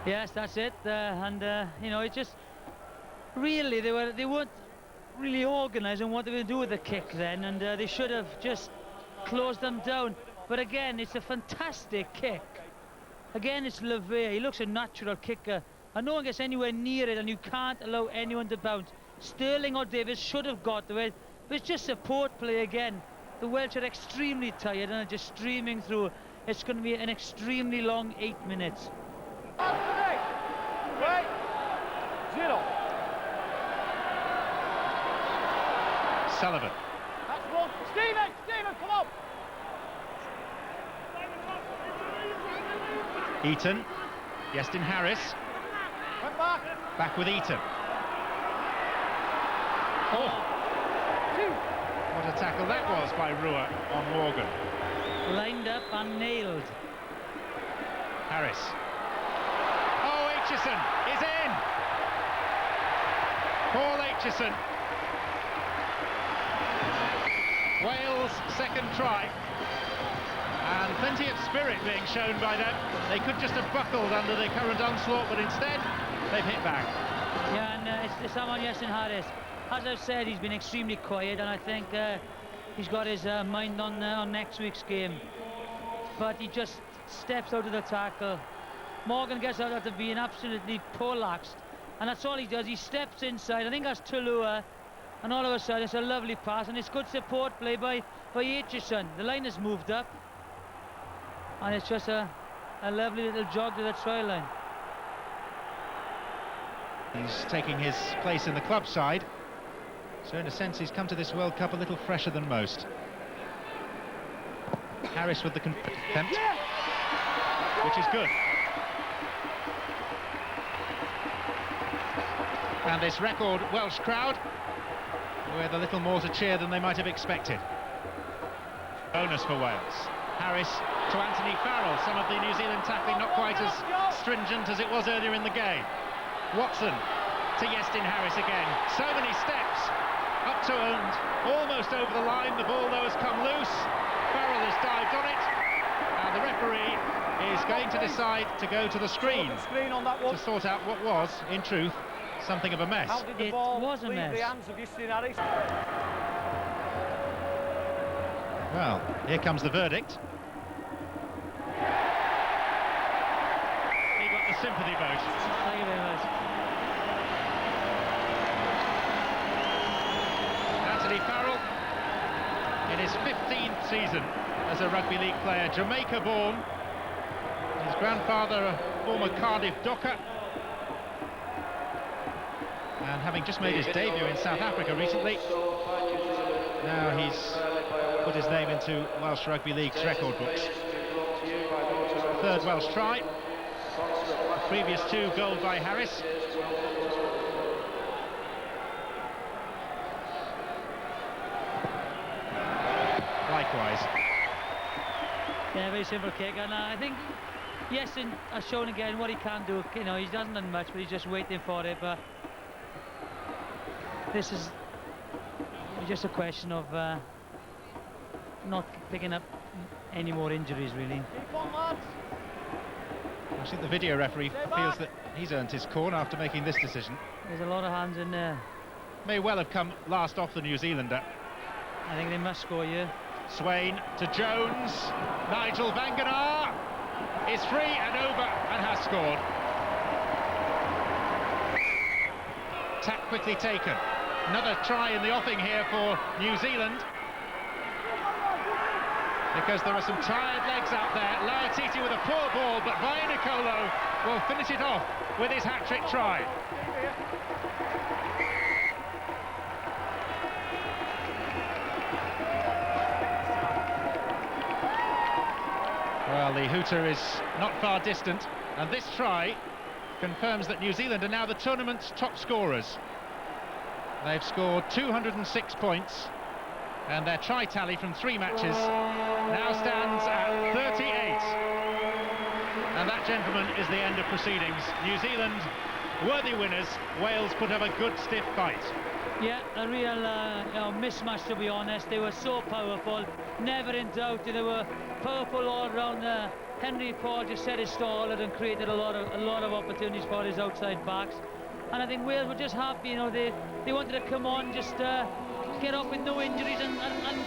[SPEAKER 12] Yes, that's it, you know, it just really they weren't really organised on what they were going to do with the kick then, and they should have just closed them down. But again, it's a fantastic kick. Again, it's Levea. He looks a natural kicker, and no one gets anywhere near it, and you can't allow anyone to bounce. Sterling or Davis should have got to it, but it's just support play again. The Welsh are extremely tired and are just streaming through. It's going to be an extremely long 8 minutes.
[SPEAKER 11] Sullivan.
[SPEAKER 10] That's one. Stephen, come on.
[SPEAKER 11] Eaton. Iestyn Harris. Back with Eaton. Oh! What a tackle that was by Rua on Morgan.
[SPEAKER 12] Lined up and nailed.
[SPEAKER 11] Harris. Oh, Aitchison is in! Paul Aitchison. Wales' second try. And plenty of spirit being shown by them. They could just have buckled under the current onslaught, but instead they've hit back.
[SPEAKER 12] Yeah, and it's someone, Iestyn Harris. As I've said, he's been extremely quiet, and I think he's got his mind on next week's game. But he just steps out of the tackle. Morgan gets out after being absolutely poleaxed, and that's all he does. He steps inside. I think that's Tulua, and all of a sudden it's a lovely pass, and it's good support play by Aitchison. The line has moved up, and it's just a lovely little jog to the try line.
[SPEAKER 11] He's taking his place in the club side, so in a sense he's come to this World Cup a little fresher than most. Harris with the attempt, which is good. And this record Welsh crowd with a little more to cheer than they might have expected. Bonus for Wales. Harris to Anthony Farrell. Some of the New Zealand tackling not quite as stringent as it was earlier in the game. Watson to Iestyn Harris again. So many steps up to and almost over the line. The ball though has come loose. Farrell has dived on it, and the referee is going to decide to go to the screen to sort out what was, in truth, something of a mess.
[SPEAKER 10] How did the ball leave the hands of Iestyn Harris?
[SPEAKER 11] Well, here comes the verdict. He got the sympathy vote.
[SPEAKER 12] Thank you very much.
[SPEAKER 11] Anthony Farrell, in his 15th season as a rugby league player, Jamaica born, his grandfather a former Cardiff Docker, and having just made his debut in South Africa recently, now he's put his name into Welsh Rugby League's record books. Third Welsh try, the previous two goal by Harris. Likewise.
[SPEAKER 12] Yeah, very simple kick, and I think Iestyn has shown again what he can do. You know, he hasn't done much, but he's just waiting for it. But this is just a question of not picking up any more injuries, really.
[SPEAKER 11] I think the video referee feels that he's earned his corner after making this decision.
[SPEAKER 12] There's a lot of hands in there.
[SPEAKER 11] May well have come last off the New Zealander.
[SPEAKER 12] I think they must score here.
[SPEAKER 11] Swain to Jones. Nigel Vangenaar is free and over and has scored. Tap quickly taken. Another try in the offing here for New Zealand, because there are some tired legs out there. Laetiti with a poor ball, but Vainikolo will finish it off with his hat-trick try. Well, the hooter is not far distant, and this try confirms that New Zealand are now the tournament's top scorers. They've scored 206 points, and their try tally from 3 matches now stands at 38. And that, gentlemen, is the end of proceedings. New Zealand worthy winners. Wales put up a good stiff fight.
[SPEAKER 12] Yeah, a real mismatch, to be honest. They were so powerful, never in doubt. They were powerful all round. Henry Paul just set his stall and created a lot of opportunities for his outside backs. And I think Wales were just happy, they wanted to come on, just get off with no injuries and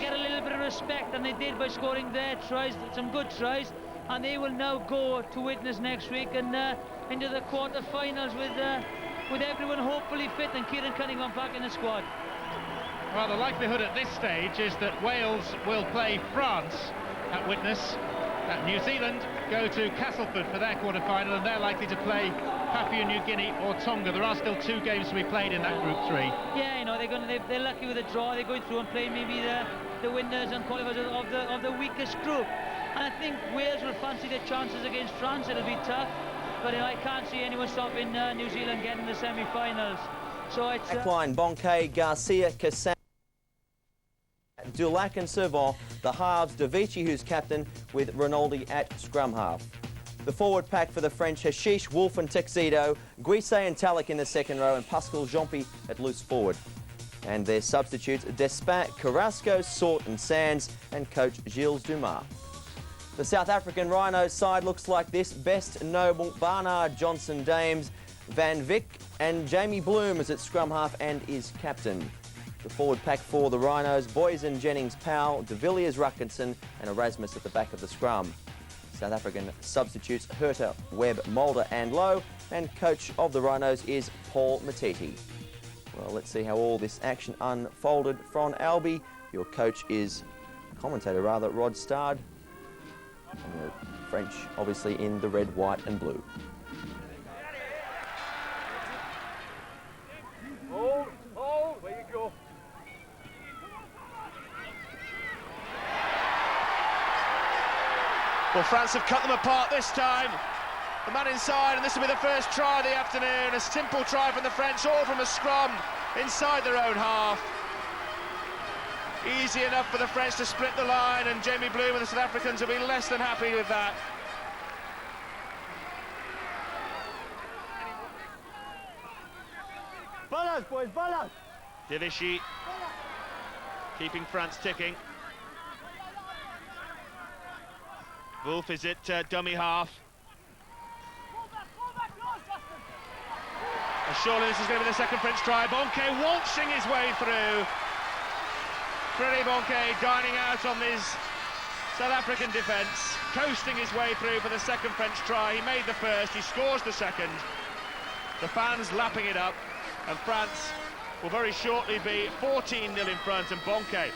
[SPEAKER 12] get a little bit of respect, and they did by scoring their tries, some good tries, and they will now go to witness next week and into the quarter-finals with everyone hopefully fit and Kieran Cunningham back in the squad.
[SPEAKER 11] Well, the likelihood at this stage is that Wales will play France at witness. New Zealand go to Castleford for their quarter-final, and they're likely to play Papua New Guinea or Tonga. There are still 2 games to be played in that Group 3.
[SPEAKER 12] Yeah, they're lucky with a draw. They're going through and playing maybe the winners and qualifiers of the weakest group. And I think Wales will fancy their chances against France. It'll be tough, but I can't see anyone stopping New Zealand getting the semi-finals. So it's
[SPEAKER 1] Backline, Bonke, Garcia, Cassan, Dulac and Servant. The halves, Davici, who's captain, with Rinaldi at scrum half. The forward pack for the French, Hashish, Wolf and Tuxedo, Guisset and Talik in the second row, and Pascal Jeanpi at loose forward. And their substitutes, Despin, Carrasco, Sort and Sands, and coach Gilles Dumas. The South African Rhinos side looks like this: Best, Noble, Barnard, Johnson, Dames, Van Vick, and Jamie Bloom is at scrum half and is captain. The forward pack for the Rhinos, Boysen, Jennings, Powell, De Villiers, Ruckinson, and Erasmus at the back of the scrum. South African substitutes, Herter, Webb, Mulder and Lowe, and coach of the Rhinos is Paul Matiti. Well, let's see how all this action unfolded from Albi. Your coach is, commentator rather, Rod Stard. And the French obviously in the red, white and blue.
[SPEAKER 10] Hold, where you go.
[SPEAKER 13] Well, France have cut them apart this time. The man inside, and this will be the first try of the afternoon. A simple try from the French, all from a scrum inside their own half. Easy enough for the French to split the line, and Jamie Bloom and the South Africans will be less than happy with that.
[SPEAKER 10] Balance, boys, balance.
[SPEAKER 13] Divici keeping France ticking. Wolf is at dummy half. And surely this is going to be the second French try. Bonke waltzing his way through. Freddie Bonke dining out on his South African defence, coasting his way through for the second French try. He made the first, he scores the second. The fans lapping it up, and France will very shortly be 14-0 in front, and Bonke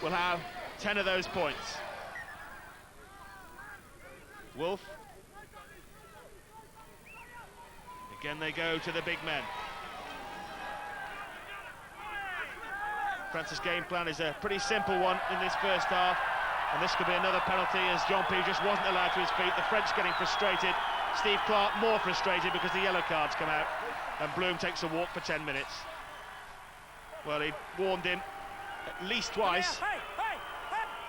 [SPEAKER 13] will have 10 of those points. Wolf. Again they go to the big men. France's game plan is a pretty simple one in this first half, and this could be another penalty as Jeanpi just wasn't allowed to his feet. The French getting frustrated, Steve Clarke more frustrated because the yellow cards come out, and Bloom takes a walk for 10 minutes. Well, he warned him at least twice.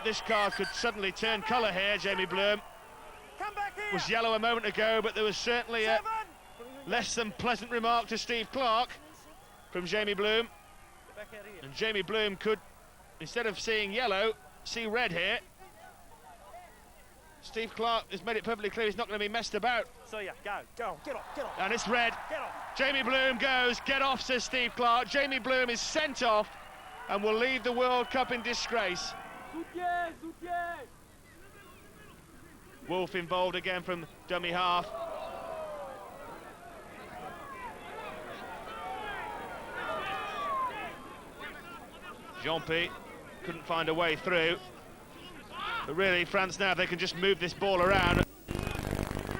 [SPEAKER 13] This card could suddenly turn colour here. Jamie Bloom was yellow a moment ago, but there was certainly a less than pleasant remark to Steve Clarke from Jamie Bloom. And Jamie Bloom could, instead of seeing yellow, see red here. Steve Clarke has made it perfectly clear he's not going to be messed about.
[SPEAKER 10] So yeah, go, get off.
[SPEAKER 13] And it's red.
[SPEAKER 10] Get off.
[SPEAKER 13] Jamie Bloom goes, get off, says Steve Clarke. Jamie Bloom is sent off and will leave the World Cup in disgrace. Wolf involved again from dummy half. Jeanpi couldn't find a way through. But really, France now, they can just move this ball around.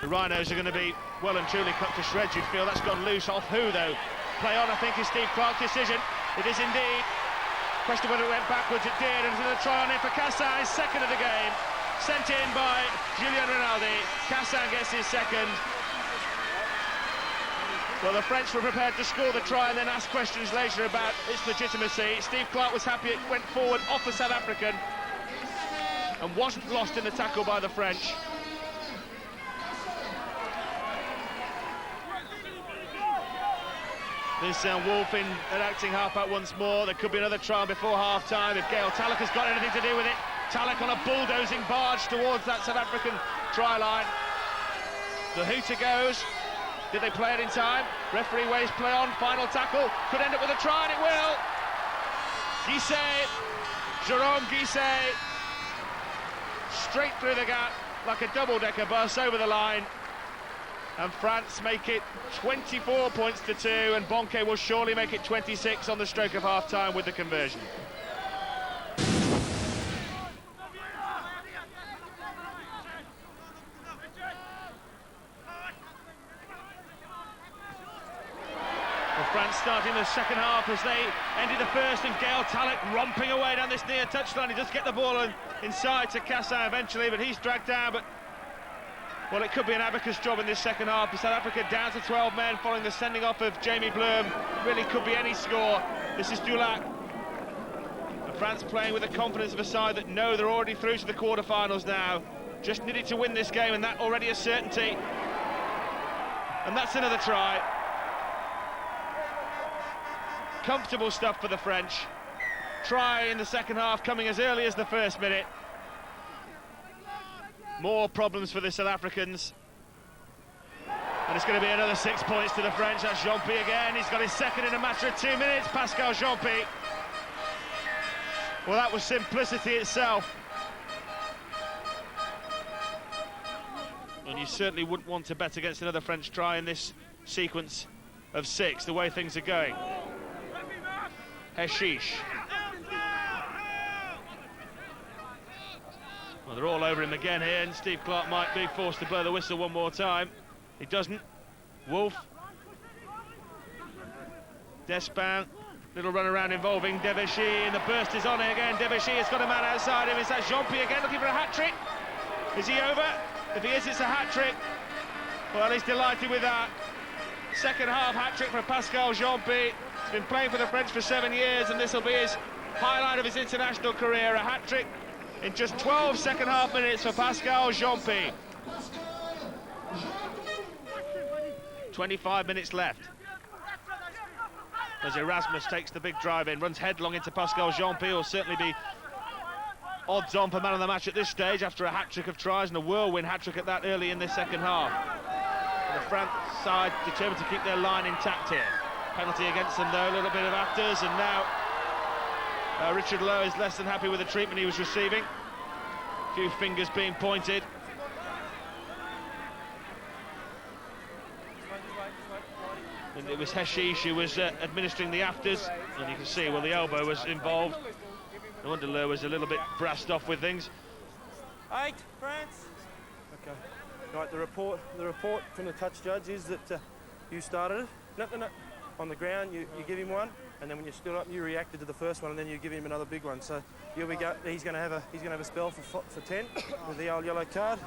[SPEAKER 13] The Rhinos are going to be well and truly cut to shreds, you'd feel. That's gone loose. Off who, though? Play on, I think, is Steve Clarke's decision. It is indeed. Question whether it went backwards, it did. And there's a try on it for Kasai, second of the game. sent in by Julian Rinaldi. Cassin gets his second. Well, the French were prepared to score the try and then ask questions later about its legitimacy. Steve Clarke was happy it went forward off the South African and wasn't lost in the tackle by the French. This Wolf in enacting half-back once more. There could be another try before half-time if Gail Tallock has got anything to do with it. Tallock on a bulldozing barge towards that South African try line. The hooter goes. Did they play it in time? Referee waves play on. Final tackle. Could end up with a try, and it will. Guisset, Jerome Guisset, straight through the gap like a double-decker bus over the line. And France make it 24 points to 2, and Bonke will surely make it 26 on the stroke of half-time with the conversion. Well, France starting the second half as they ended the first, and Gail Tallock romping away down this near touchline. He does get the ball inside to Cassin eventually, but he's dragged down. But well, it could be an abacus job in this second half. South Africa down to 12 men following the sending off of Jamie Bloom. Really could be any score. This is Dulac. And France playing with the confidence of a side that know they're already through to the quarterfinals now. Just needed to win this game, and that already a certainty. And that's another try. Comfortable stuff for the French. Try in the second half coming as early as the first minute. More problems for the South Africans. And it's going to be another 6 points to the French. That's Jean-Pierre again. He's got his second in a matter of 2 minutes. Pascal Jean-Pierre. Well, that was simplicity itself. And you certainly wouldn't want to bet against another French try in this sequence of 6, the way things are going. Heshish. Well, they're all over him again here, and Steve Clarke might be forced to blow the whistle one more time. He doesn't. Wolf. Despin. Little run around involving Deveshy, and the burst is on it again. Deveshy has got a man outside him. It's that Jean-Pierre again looking for a hat-trick. Is he over? If he is, it's a hat-trick. Well, he's delighted with that. Second half hat-trick for Pascal Jean-Pierre. He's been playing for the French for 7 years, and this will be his highlight of his international career. A hat-trick in just 12 second half minutes for Pascal Jean-Pierre. 25 minutes left. As Erasmus takes the big drive in, runs headlong into Pascal Jean-Pierre, will certainly be odds on for man of the match at this stage after a hat-trick of tries, and a whirlwind hat-trick at that early in this second half. And the France side determined to keep their line intact here. Penalty against them though, a little bit of afters, and now Richard Lowe is less than happy with the treatment he was receiving. A few fingers being pointed. And it was Heshish who was administering the afters, and you can see, well, the elbow was involved. No wonder Lowe was a little bit brassed off with things.
[SPEAKER 14] 8, France. Okay. Right, the report from the touch judge is that you started it. No. On the ground, you give him one, and then when you stood up, you reacted to the first one, and then you give him another big one. So here we go. He's going to have a spell for 10 with the old yellow card.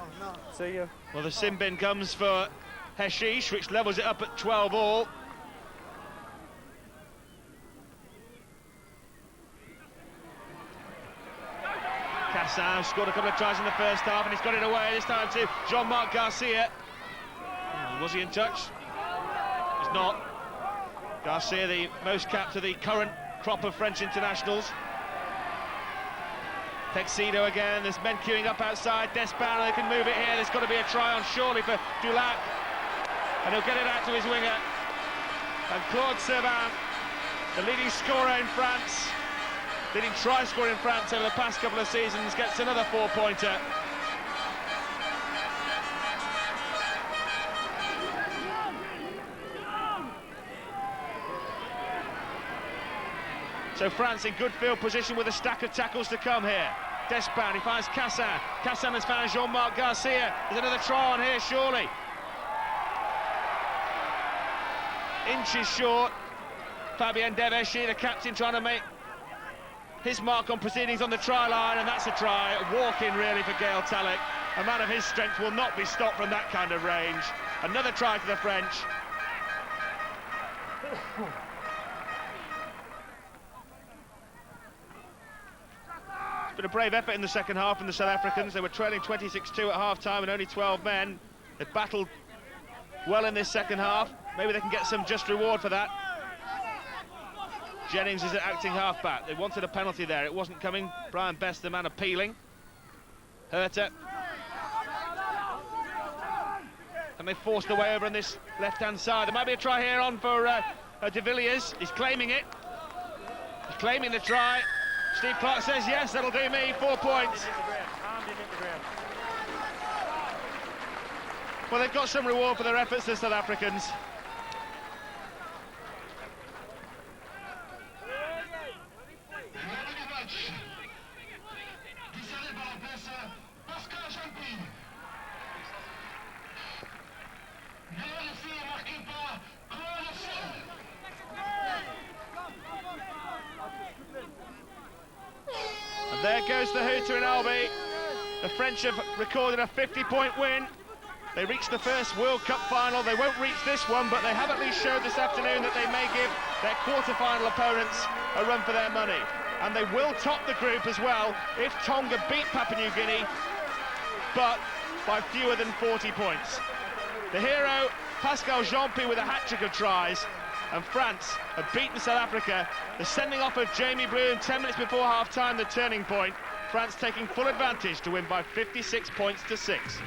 [SPEAKER 14] So you.
[SPEAKER 13] Well, the sin bin comes for Heshish, which levels it up at 12 all. Cassin scored a couple of tries in the first half, and he's got it away this time to Jean-Marc Garcia. Was he in touch? He's not. Garcia, the most capped of the current crop of French internationals. Texido again, there's men queuing up outside. Despin, they can move it here. There's got to be a try on surely for Dulac. And he'll get it out to his winger. And Claude Servan, the leading scorer in France, leading try scorer in France over the past couple of seasons, gets another 4-pointer. So France in good field position with a stack of tackles to come here. Despin, he finds Cassin. Cassin has found Jean-Marc Garcia. There's another try on here, surely. Inches short. Fabien Deveshy, the captain, trying to make his mark on proceedings on the try line, and that's a try. A walk-in really for Gael Talek. A man of his strength will not be stopped from that kind of range. Another try for the French. It's been a brave effort in the second half from the South Africans. They were trailing 26-2 at half-time and only 12 men. They've battled well in this second half. Maybe they can get some just reward for that. Jennings is acting half-back. They wanted a penalty there. It wasn't coming. Brian Best, the man appealing. Herter. And they forced the way over on this left-hand side. There might be a try here on for De Villiers. He's claiming it. He's claiming the try. Steve Clarke says, yes, that'll do me, 4 points. Well, they've got some reward for their efforts, the South Africans. And there goes the hooter in Albi. The French have recorded a 50-point win. They reached the first World Cup final. They won't reach this one, but they have at least showed this afternoon that they may give their quarter-final opponents a run for their money. And they will top the group as well if Tonga beat Papua New Guinea, but by fewer than 40 points. The hero, Pascal Jeanpi, with a hat-trick of tries, and France have beaten South Africa. The sending off of Jamie Bloom 10 minutes before half-time, the turning point. France taking full advantage to win by 56 points to 6.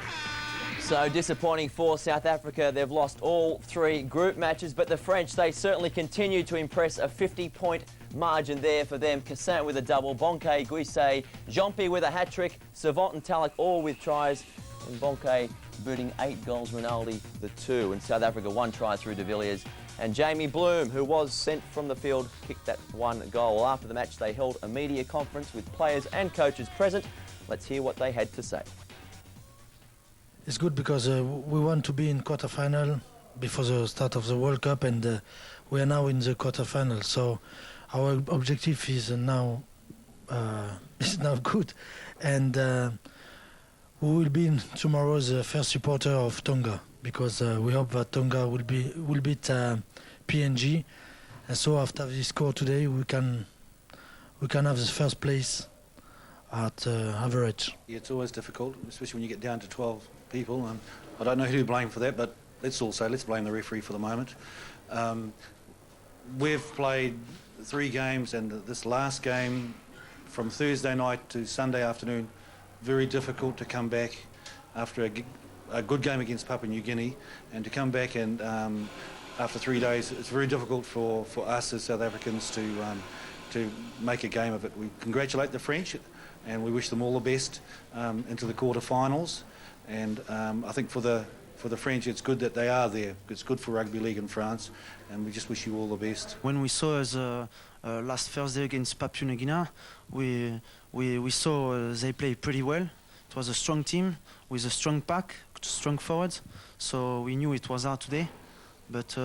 [SPEAKER 1] So disappointing for South Africa. They've lost all 3 group matches, but the French, they certainly continue to impress. A 50-point margin there for them. Cassin with a double, Bonke, Guisse, Jeanpi with a hat-trick, Savant and Talek all with tries, and Bonke booting 8 goals, Rinaldi the 2, and South Africa 1 try through De Villiers. And Jamie Bloom, who was sent from the field, kicked that 1 goal. After the match, they held a media conference with players and coaches present. Let's hear what they had to say.
[SPEAKER 15] It's good because we want to be in quarterfinal before the start of the World Cup, and we are now in the quarterfinal. So our objective is now good, and we will be tomorrow the first supporter of Tonga, because we hope that Tonga will beat PNG, and so after this score today, we can have the first place at average.
[SPEAKER 16] It's always difficult, especially when you get down to 12 people, and I don't know who to blame for that, but let's blame the referee for the moment. We've played 3 games, and this last game from Thursday night to Sunday afternoon, very difficult to come back after a good game against Papua New Guinea, and to come back and after 3 days, it's very difficult for us as South Africans to make a game of it. We congratulate the French, and we wish them all the best into the quarterfinals. And I think for the French, it's good that they are there. It's good for rugby league in France, and we just wish you all the best.
[SPEAKER 17] When we saw last Thursday against Papua New Guinea, we saw they played pretty well. It was a strong team with a strong pack, strong forwards. So we knew it was hard today, but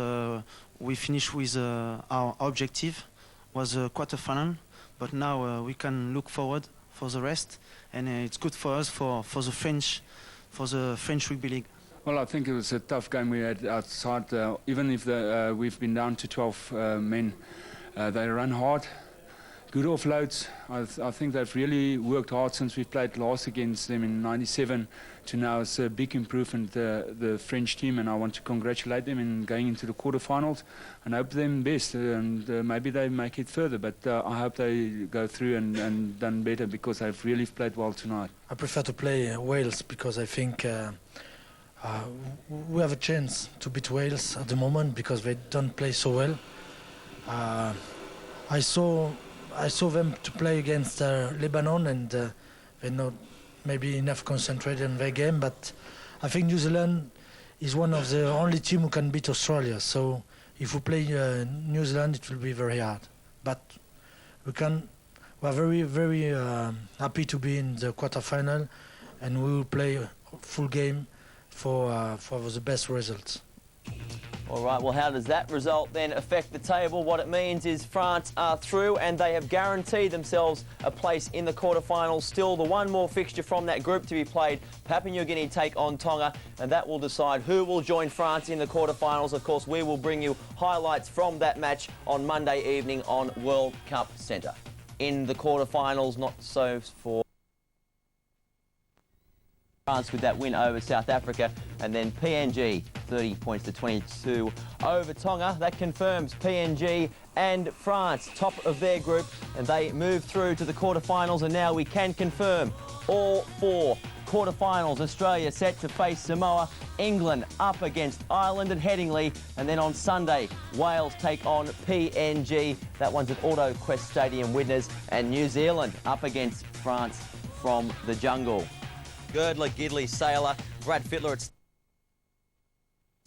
[SPEAKER 17] we finished with our objective was a quarterfinal. But now we can look forward for the rest, and it's good for us for the French rugby league.
[SPEAKER 6] Well, I think it was a tough game we had outside. Even if we've been down to 12 men, they run hard, good offloads. I think they've really worked hard since we played last against them in '97 to now. It's a big improvement, the French team, and I want to congratulate them in going into the quarterfinals and hope them best, and maybe they make it further, but I hope they go through and done better, because they've really played well tonight.
[SPEAKER 15] I prefer to play Wales because I think we have a chance to beat Wales at the moment, because they don't play so well. I saw them to play against Lebanon, and they're not maybe enough concentrated in their game, but I think New Zealand is one of the only team who can beat Australia. So if we play New Zealand, it will be very hard. But we are very, very happy to be in the quarterfinal, and we will play a full game for the best results.
[SPEAKER 1] All right, well, how does that result then affect the table? What it means is France are through and they have guaranteed themselves a place in the quarterfinals. Still, the one more fixture from that group to be played, Papua New Guinea take on Tonga, and that will decide who will join France in the quarterfinals. Of course, we will bring you highlights from that match on Monday evening on World Cup Centre. In the quarterfinals, not so for France with that win over South Africa, and then PNG 30 points to 22 over Tonga. That confirms PNG and France top of their group, and they move through to the quarterfinals. And now we can confirm all four quarterfinals. Australia set to face Samoa, England up against Ireland and Headingley, and then on Sunday Wales take on PNG. That one's at AutoQuest Stadium, Widnes, and New Zealand up against France from the jungle. Girdler, Gidley, Saylor, Brad Fittler at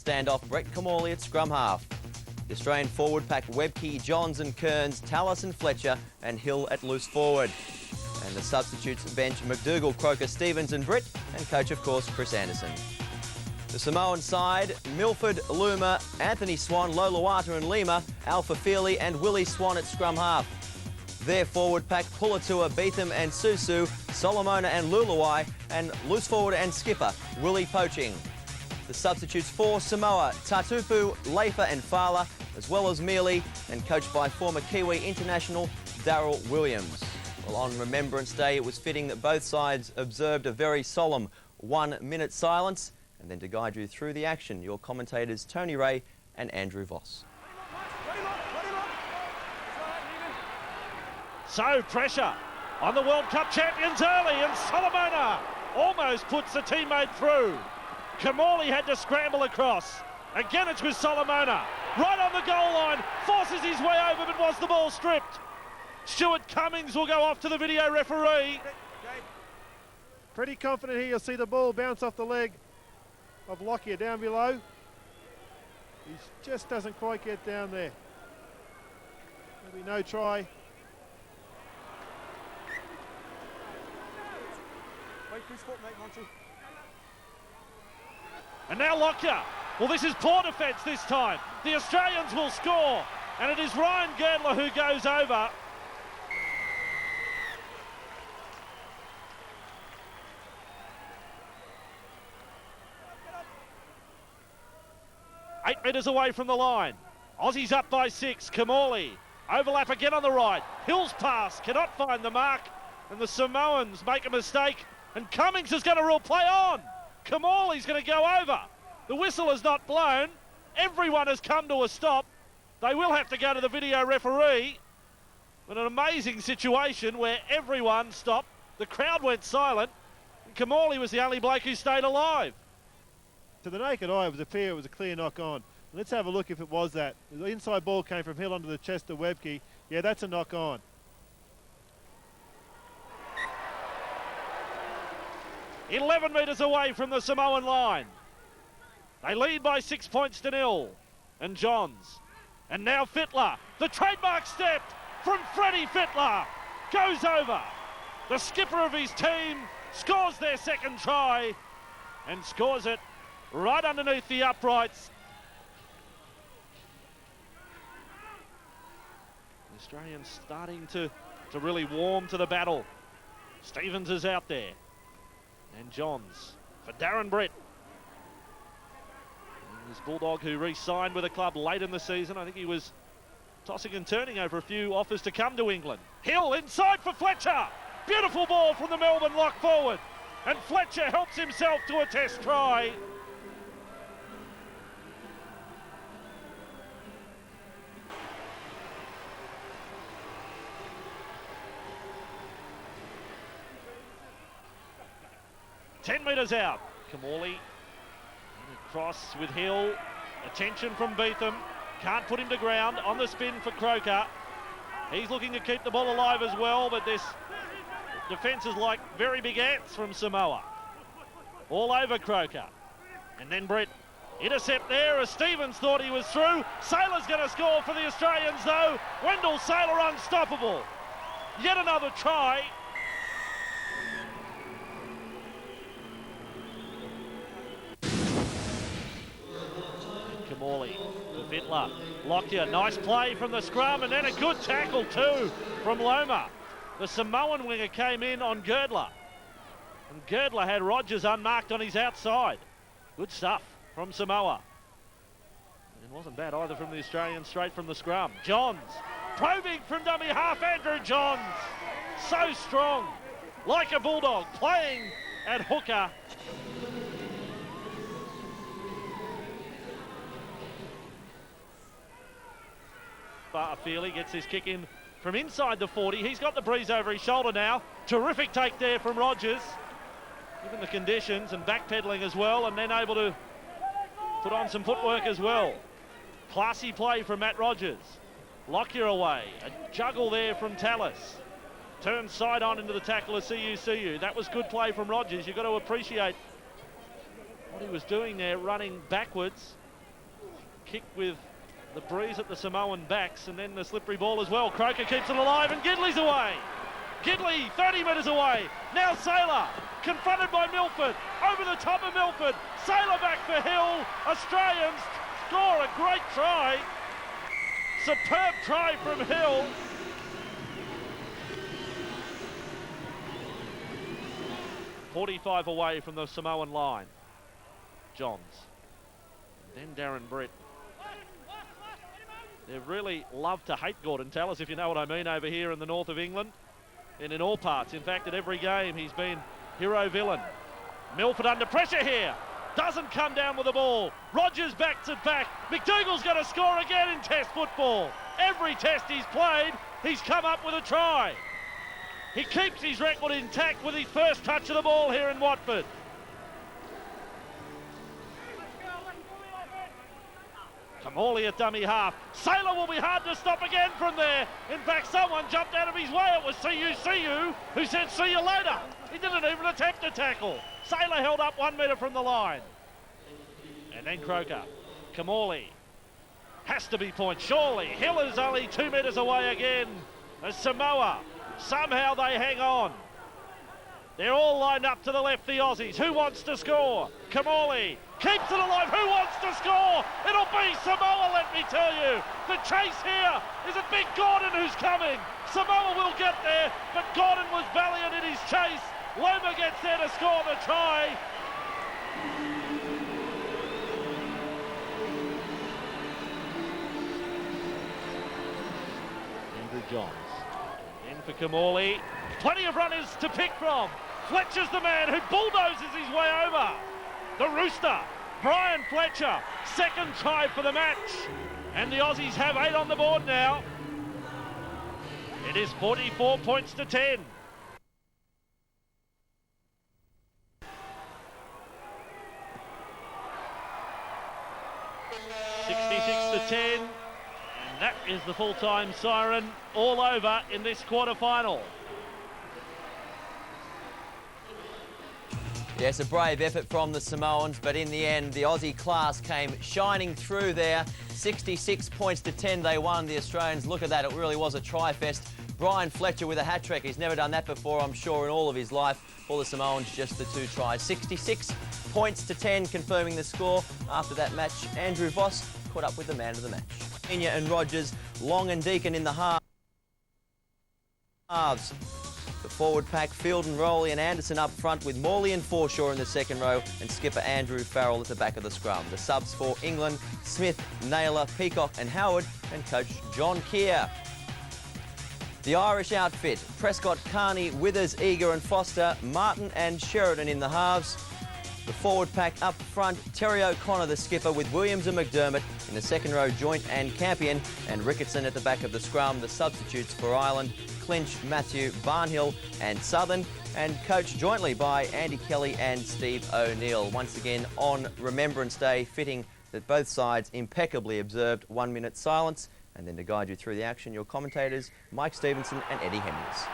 [SPEAKER 1] standoff, Brett Kimmorley at scrum half. The Australian forward pack, Webke, Johns and Kearns, Tallis and Fletcher, and Hill at loose forward. And the substitutes bench, McDougall, Croker, Stevens and Britt, and coach, of course, Chris Anderson. The Samoan side, Milford, Luma, Anthony Swan, Lolawata and Lima, Alpha Feely and Willie Swan at scrum half. Their forward pack, Pulatua, Beetham and Susu, Solomona and Luluwai, and loose forward and skipper, Willie Poaching. The substitutes for Samoa, Tatupu, Leifa and Fala, as well as Mealy, and coached by former Kiwi international Daryl Williams. Well, on Remembrance Day, it was fitting that both sides observed a very solemn 1 minute silence. And then to guide you through the action, your commentators Tony Ray and Andrew Voss.
[SPEAKER 5] So pressure on the World Cup champions early, and Solomona almost puts the teammate through. Kimmorley had to scramble across. Again it's with Solomona, right on the goal line, forces his way over, but was the ball stripped? Stuart Cummings will go off to the video referee.
[SPEAKER 3] Pretty confident here, you'll see the ball bounce off the leg of Lockyer down below. He just doesn't quite get down there. There'll be no try.
[SPEAKER 5] And now Lockyer. Well, this is poor defence this time. The Australians will score, and it is Ryan Girdler who goes over. Eight metres away from the line. Aussies up by 6. Kimmorley. Overlap again on the right. Hill's pass cannot find the mark, and the Samoans make a mistake, and Cummings has got a real play on. Kimmorley's going to go over. The whistle is not blown. Everyone has come to a stop. They will have to go to the video referee. But an amazing situation where everyone stopped. The crowd went silent, and Kimmorley was the only bloke who stayed alive.
[SPEAKER 3] To the naked eye, it was a clear knock on. Let's have a look if it was that. The inside ball came from Hill onto the chest of Webke. Yeah, that's a knock on.
[SPEAKER 5] "11 metres away from the Samoan line. They lead by 6 points to 0. And Johns. And now Fittler. The trademark step from Freddie Fittler goes over. The skipper of his team scores their second try and scores it right underneath the uprights. The Australians starting to really warm to the battle. Stevens is out there. And Johns for Darren Brett. And this Bulldog who re-signed with the club late in the season. I think he was tossing and turning over a few offers to come to England. Hill inside for Fletcher. Beautiful ball from the Melbourne lock forward. And Fletcher helps himself to a test try. Ten metres out. Kimmorley across with Hill. Attention from Beetham. Can't put him to ground. On the spin for Croker. He's looking to keep the ball alive as well, but this defence is like very big ants from Samoa. All over Croker. And then Brett. Intercept there as Stevens thought he was through. Saylor's going to score for the Australians though. Wendell Saylor unstoppable. Yet another try. Morley to Bittler. Lockyer, nice play from the scrum, and then a good tackle too from Loma. The Samoan winger came in on Girdler, and Girdler had Rogers unmarked on his outside. Good stuff from Samoa. It wasn't bad either from the Australians, straight from the scrum. Johns, probing from dummy half, Andrew Johns. So strong, like a bulldog, playing at hooker. Feely gets his kick in from inside the 40. He's got the breeze over his shoulder now. Terrific take there from Rogers, given the conditions, and backpedaling as well, and then able to put on some footwork as well. Classy play from Matt Rogers. Lockyer away. A juggle there from Tallis. Turns side on into the tackle of CU. That was good play from Rogers. You've got to appreciate what he was doing there, running backwards. Kick with the breeze at the Samoan backs, and then the slippery ball as well. Croker keeps it alive, and Gidley's away. Gidley 30 metres away. Now Saylor, confronted by Milford. Over the top of Milford. Saylor back for Hill. Australians score a great try. Superb try from Hill. .45 away from the Samoan line. Johns. And then Darren Britt. They really love to hate Gordon Tallis, if you know what I mean, over here in the north of England. And in all parts. In fact, at every game, he's been hero-villain. Milford under pressure here. Doesn't come down with the ball. Rogers backs it back. McDougall's going to score again in Test football. Every Test he's played, he's come up with a try. He keeps his record intact with his first touch of the ball here in Watford. Morley at dummy half. Saylor will be hard to stop again from there. In fact, someone jumped out of his way. It was CU who said, see you later. He didn't even attempt a tackle. Saylor held up 1 metre from the line. And then Croker. Kamali. Has to be point, surely. Hill is only 2 metres away again. As Samoa, somehow they hang on. They're all lined up to the left, the Aussies. Who wants to score? Kamali keeps it alive. Who wants to score? It'll be Samoa, let me tell you. The chase here is it Big Gordon who's coming. Samoa will get there, but Gordon was valiant in his chase. Loma gets there to score the try. Andrew Johns. In for Kamali. Plenty of runners to pick from. Fletcher's the man who bulldozes his way over. The Rooster, Brian Fletcher, second try for the match. And the Aussies have 8 on the board now. It is 44 points to 10. (66 to 10). And that is the full-time siren all over in this quarter-final.
[SPEAKER 1] Yes, a brave effort from the Samoans, but in the end, the Aussie class came shining through there. 66 points to 10 they won. The Australians, look at that, it really was a try-fest. Brian Fletcher with a hat-trick. He's never done that before, I'm sure, in all of his life. For the Samoans, just the 2 tries. 66 points to 10, confirming the score. After that match, Andrew Voss caught up with the man of the match. Kenya and Rogers, Long and Deacon in the halves. The forward pack, Fielden, Rowley and Anderson up front, with Morley and Forshaw in the second row and skipper Andrew Farrell at the back of the scrum. The subs for England, Smith, Naylor, Peacock and Howard, and coach John Keir. The Irish outfit, Prescott, Carney, Withers, Eager and Foster, Martin and Sheridan in the halves. The forward pack up front, Terry O'Connor the skipper, with Williams and McDermott in the second row, Joint and Campion, and Ricketson at the back of the scrum. The substitutes for Ireland, Clinch, Matthew, Barnhill and Southern, and coached jointly by Andy Kelly and Steve O'Neill. Once again on Remembrance Day, fitting that both sides impeccably observed 1 minute silence. And then to guide you through the action, your commentators, Mike Stevenson and Eddie Hemmings.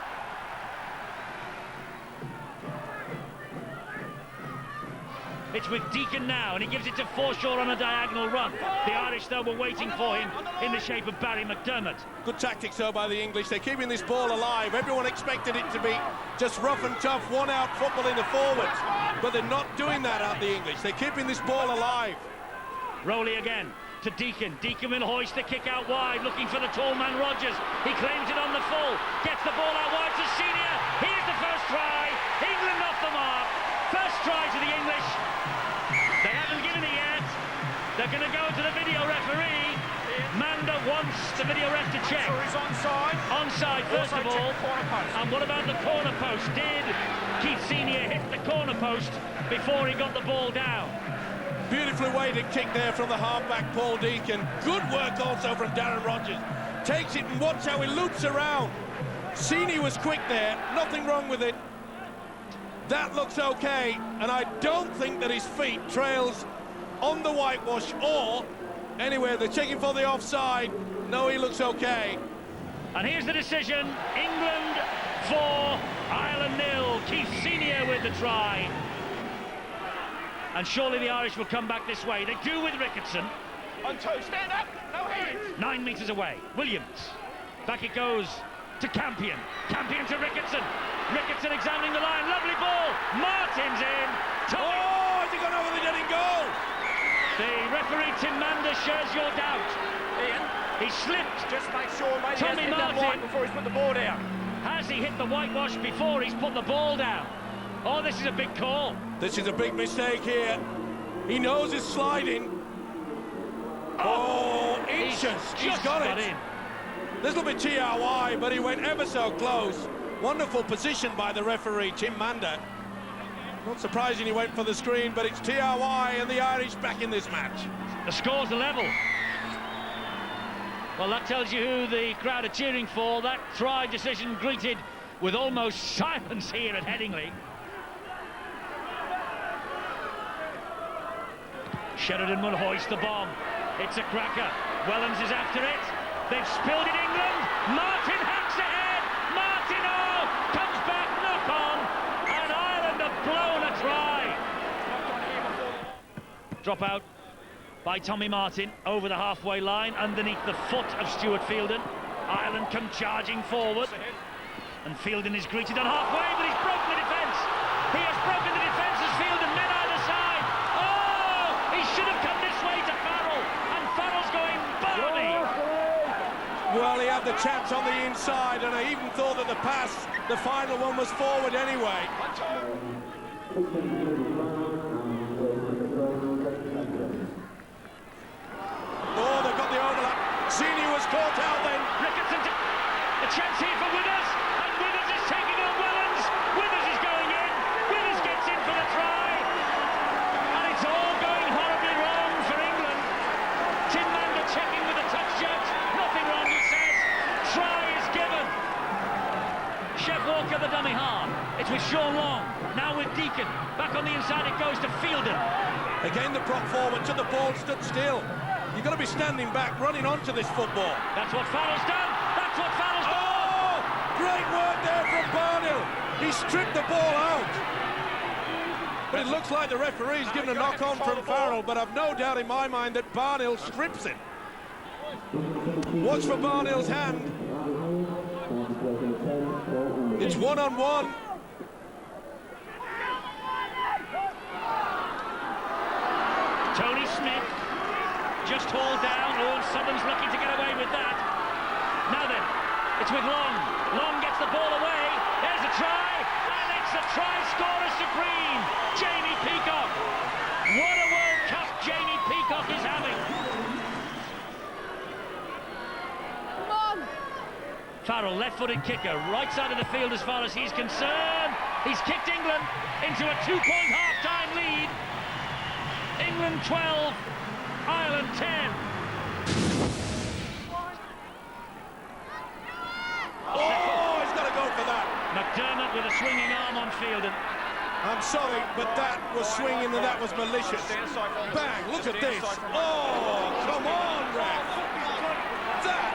[SPEAKER 2] It's with Deacon now, and he gives it to Forshaw on a diagonal run. The Irish, though, were waiting for him in the shape of Barry McDermott.
[SPEAKER 18] Good tactics, though, by the English. They're keeping this ball alive. Everyone expected it to be just rough and tough, one-out football in the forwards. But they're not doing that out the English. They're keeping this ball alive.
[SPEAKER 2] Rowley again. to Deacon. Deacon will hoist the kick out wide, looking for the tall man Rogers. He claims it on the full, gets the ball out wide to Senior. Here's the first try. England off the mark. First try to the English. They haven't given it yet. They're going to go to the video referee. Manda wants the video ref to check.
[SPEAKER 10] So he's onside.
[SPEAKER 2] Onside, first
[SPEAKER 10] Also
[SPEAKER 2] of all.
[SPEAKER 10] check the corner post.
[SPEAKER 2] And what about the corner post? Did Keith Senior hit the corner post before he got the ball down?
[SPEAKER 18] Beautifully weighted kick there from the halfback Paul Deacon. Good work also from Darren Rogers. Takes it and watch how he loops around. Senior was quick there, nothing wrong with it. That looks okay, and I don't think that his feet trails on the whitewash or anywhere. They're checking for the offside. No, he looks okay.
[SPEAKER 2] And here's the decision. England 4, Ireland 0. Keith Senior with the try. And surely the Irish will come back this way. They do with Ricketson.
[SPEAKER 10] On two, stand up, no hands.
[SPEAKER 2] 9 metres away. Williams. Back it goes to Campion. Campion to Ricketson. Ricketson examining the line. Lovely ball. Martin's in.
[SPEAKER 18] Oh, has he gone over the netting goal?
[SPEAKER 2] The referee, Tim Manda, shares your doubt.
[SPEAKER 10] Ian,
[SPEAKER 2] he slipped.
[SPEAKER 10] Just make sure, mate,
[SPEAKER 2] Tommy
[SPEAKER 10] he hasn't hit that
[SPEAKER 2] Martin
[SPEAKER 10] white before he's put the ball down.
[SPEAKER 2] Has he hit the whitewash before he's put the ball down? Oh, this is a big call.
[SPEAKER 18] This is a big mistake here. He knows it's sliding. Oh, inches. He's got it.
[SPEAKER 2] In.
[SPEAKER 18] Little bit TRY, but he went ever so close. Wonderful position by the referee, Tim Manda. Not surprising he went for the screen, but it's TRY and the Irish back in this match.
[SPEAKER 2] The score's a level. Well, that tells you who the crowd are cheering for. That try decision greeted with almost silence here at Headingley. Sheridan will hoist the bomb. It's a cracker. Wellens is after it. They've spilled it, England. Martin hacks ahead. Martin, oh, comes back, knock on. And Ireland have blown a try. Drop out by Tommy Martin over the halfway line, underneath the foot of Stuart Fielden. Ireland come charging forward. And Fielden is greeted on halfway, but he's broken the defence. He has broken the defence as Fielden, men either side. Oh, he should have come this way to Farrell. And Farrell's going Barney.
[SPEAKER 18] Well, he had the chance on the inside, and I even thought that the final one was forward anyway. Oh, they've got the overlap. Senior was caught out then.
[SPEAKER 2] Ricketson, a chance here for Withers, and Withers is taking on Wellens. Withers is going in. Withers gets in for the try. And it's all going horribly wrong for England. Tim Manda checking with the touch judge. Nothing wrong, he says. Try is given. Chef Walker, the dummy half. It's with Sean Long. Now with Deacon. Back on the inside it goes to Fielden.
[SPEAKER 18] Again, the prop forward to the ball, stood still. You've got to be standing back, running onto this football.
[SPEAKER 2] That's what Farrell's done. That's what Farrell's done.
[SPEAKER 18] Oh, great work there from Barnhill. He stripped the ball out. But it looks like the referee's given a knock-on from Farrell, but I've no doubt in my mind that Barnhill strips it. Watch for Barnhill's hand. It's one-on-one.
[SPEAKER 2] Tony Smith just hauled down. Oh, and Southern's lucky to get away with that. Now then, it's with Long. Long gets the ball away. There's a try, and it's a try scorer supreme, Jamie Peacock. What a World Cup Jamie Peacock is having. Come on. Farrell, left-footed kicker, right side of the field as far as he's concerned. He's kicked England into a 2-point half-time lead. England 12, Ireland 10.
[SPEAKER 18] Oh, he's got to go for that.
[SPEAKER 2] McDermott with a swinging arm on Fielden.
[SPEAKER 18] I'm sorry, but that was swinging and that was malicious. Bang, look at this. Oh, come on, ref. That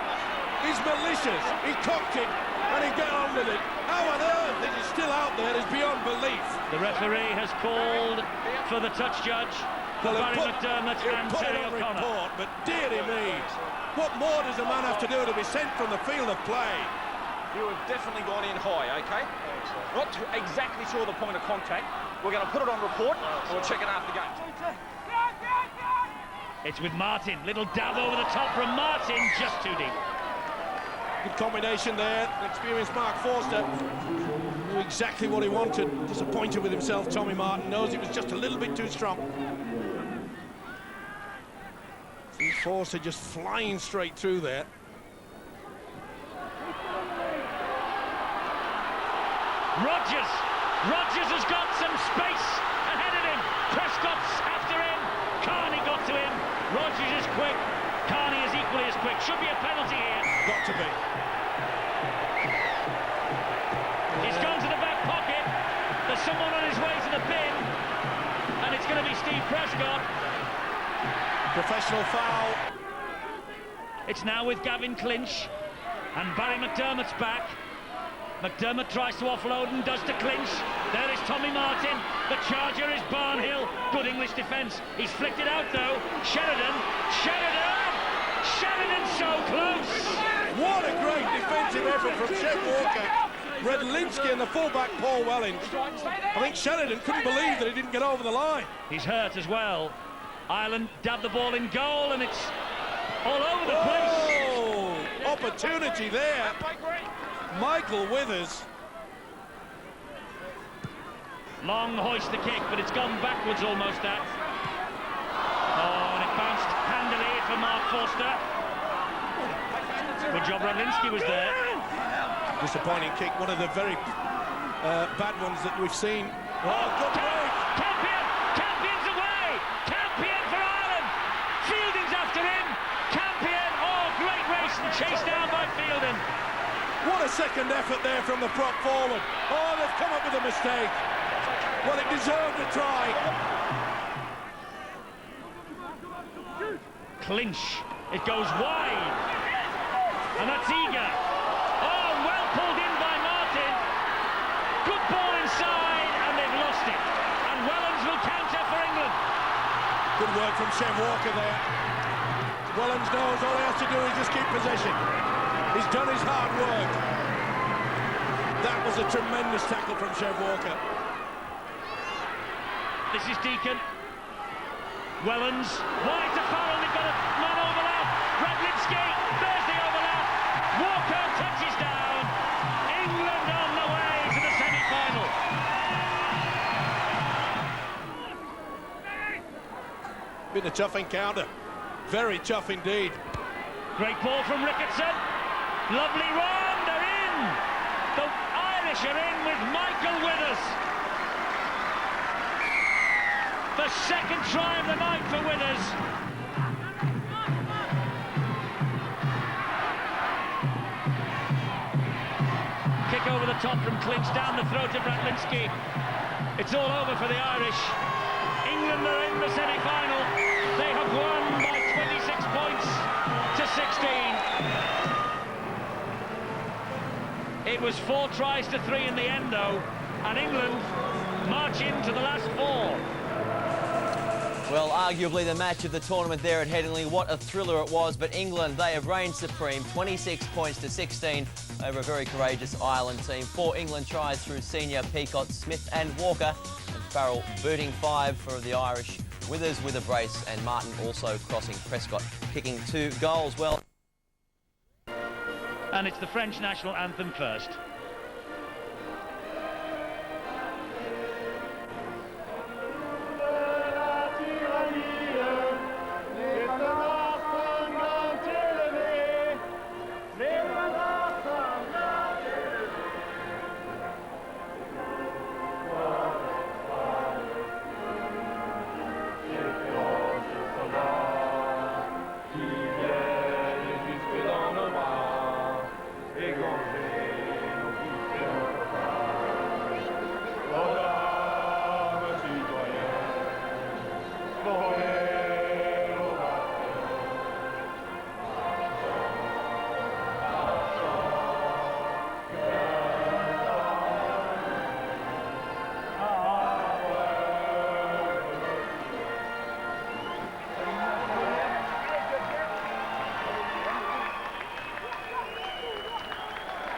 [SPEAKER 18] is malicious. He cocked it and he got on with it. How on earth it is still out there is beyond belief.
[SPEAKER 2] The referee has called for the touch judge.
[SPEAKER 18] Well,
[SPEAKER 2] Barry McDermott and Terry O'Connor.
[SPEAKER 18] Report, but dearie me, what more does a man have to do to be sent from the field of play?
[SPEAKER 10] You have definitely gone in high, OK? Not exactly sure the point of contact. We're going to put it on report and we'll check it after the game.
[SPEAKER 2] It's with Martin. Little dab over the top from Martin, just too deep.
[SPEAKER 18] Good combination there. The experienced Mark Forster knew exactly what he wanted. Disappointed with himself, Tommy Martin knows it was just a little bit too strong. See Forster just flying straight through there.
[SPEAKER 2] Rogers has got some space ahead of him. Prescott's after him. Carney got to him. Rogers is quick. Carney is equally as quick. Should be a penalty here.
[SPEAKER 18] Got to be.
[SPEAKER 2] He's gone to the back pocket. There's someone on his way to the bin, and it's going to be Steve Prescott.
[SPEAKER 18] Professional foul.
[SPEAKER 2] It's now with Gavin Clinch, and Barry McDermott's back. McDermott tries to offload and does to Clinch. There is Tommy Martin. The charger is Barnhill. Good English defence. He's flicked it out though. Sheridan so close.
[SPEAKER 18] What a great defensive effort from Chev Walker. Redlinski and the fullback Paul Wellens. I think Sheridan couldn't believe that he didn't get over the line.
[SPEAKER 2] He's hurt as well. Ireland dabbed the ball in goal and it's all over the place.
[SPEAKER 18] Oh, opportunity there. Michael Withers.
[SPEAKER 2] Long hoist the kick, but it's gone backwards almost that. Oh, and it bounced handily for Mark Forster. Good job, Redlinski was there.
[SPEAKER 18] Disappointing kick, one of the very bad ones that we've seen. Oh, good break.
[SPEAKER 2] Campion's away. Campion for Ireland. Fielding's after him. Campion, oh, great race and chased down by Fielding.
[SPEAKER 18] What a second effort there from the prop forward. Oh, they've come up with a mistake. Well, it deserved a try.
[SPEAKER 2] Clinch. It goes wide. And that's Eager. Oh, well pulled in by Martin. Good ball inside, and they've lost it. And Wellens will counter for England.
[SPEAKER 18] Good work from Chev Walker there. Wellens knows all he has to do is just keep possession. He's done his hard work. That was a tremendous tackle from Chev Walker.
[SPEAKER 2] This is Deacon. Wellens, wide to Farrell, they've got a man overlap. Radlinski, there's the overlap. Walker touches down. England on the way to the semi-final.
[SPEAKER 18] Been a tough encounter. Very tough indeed.
[SPEAKER 2] Great ball from Ricketson. Lovely run, they're in. The Irish are in with Michael Withers. The second try of the night for Withers. Kick over the top from Clinch, down the throat of Radlinski. It's all over for the Irish. England are in the semi-final. They have won by 26 points to 16. It was 4 tries to 3 in the end, though, and England march into the last 4.
[SPEAKER 1] Well, arguably the match of the tournament there at Headingley. What a thriller it was, but England, they have reigned supreme, 26 points to 16 over a very courageous Ireland team. 4 England tries through Senior, Peacock, Smith and Walker, and Farrell booting 5 for the Irish. Withers with a brace, and Martin also crossing Prescott, kicking 2 goals. Well,
[SPEAKER 2] and it's the French national anthem first.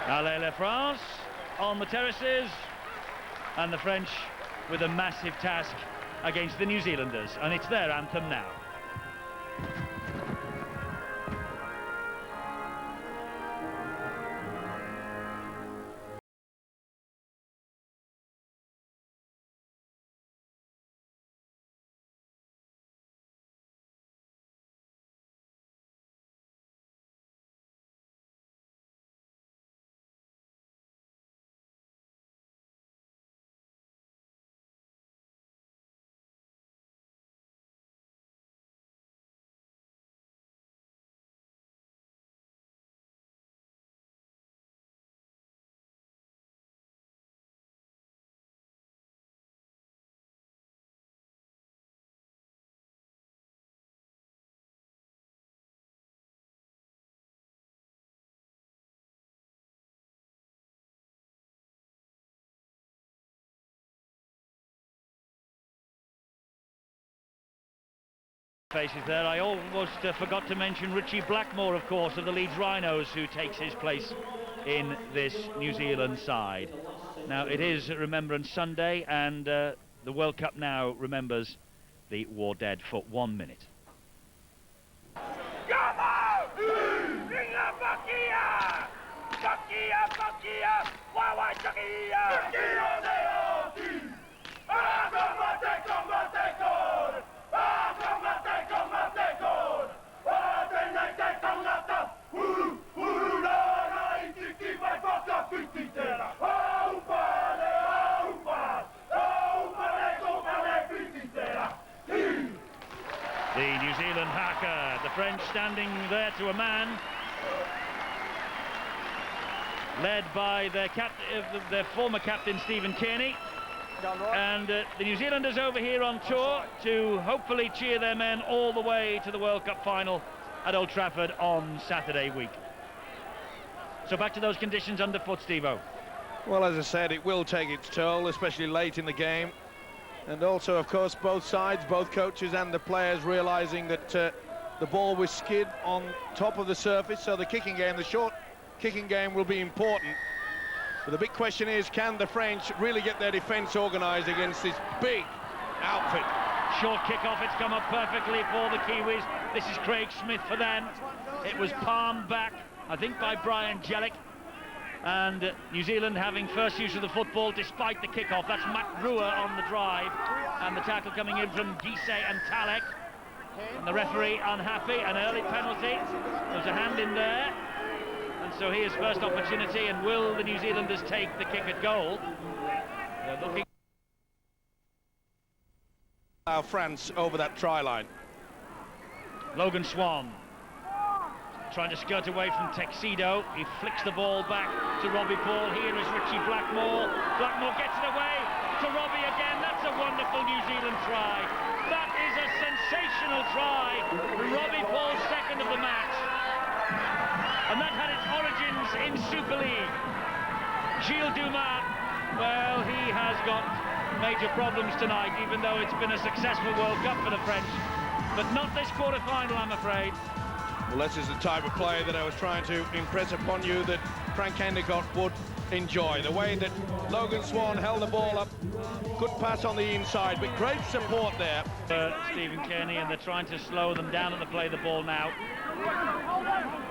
[SPEAKER 2] Allez la France on the terraces, and the French with a massive task against the New Zealanders, and it's their anthem now. Faces there. I almost forgot to mention Richie Blackmore, of course, of the Leeds Rhinos, who takes his place in this New Zealand side. Now, it is Remembrance Sunday, and the World Cup now remembers the war dead for 1 minute. The New Zealand haka, the French standing there to a man, led by their former captain Stephen Kearney, and the New Zealanders over here on tour to hopefully cheer their men all the way to the World Cup final at Old Trafford on Saturday week. So back to those conditions underfoot, Steve-O.
[SPEAKER 18] Well, as I said, it will take its toll, especially late in the game. And also, of course, both sides, both coaches and the players realising that the ball was skid on top of the surface, so the kicking game, the short kicking game, will be important. But the big question is, can the French really get their defence organised against this big outfit?
[SPEAKER 2] Short kick-off, it's come up perfectly for the Kiwis. This is Craig Smith for them. It was palmed back, I think, by Brian Jellick. And New Zealand having first use of the football despite the kick-off. That's Matt Brewer on the drive, and the tackle coming in from Gise and Talek. And the referee unhappy, an early penalty. There's a hand in there, and so here's first opportunity. And will the New Zealanders take the kick at goal? They're looking.
[SPEAKER 18] France over that try line.
[SPEAKER 2] Logan Swan trying to skirt away from Tuxedo. He flicks the ball back to Robbie Paul. Here is Richie Blackmore. Blackmore gets it away to Robbie again. That's a wonderful New Zealand try. That is a sensational try. Robbie Paul's second of the match. And that had its origins in Super League. Gilles Dumas, well, he has got major problems tonight, even though it's been a successful World Cup for the French. But not this quarter-final, I'm afraid.
[SPEAKER 18] Well, this is the type of player that I was trying to impress upon you that Frank Endicott would enjoy. The way that Logan Swan held the ball up, good pass on the inside, but great support there.
[SPEAKER 2] Stephen Kearney, and they're trying to slow them down at the play of the ball now.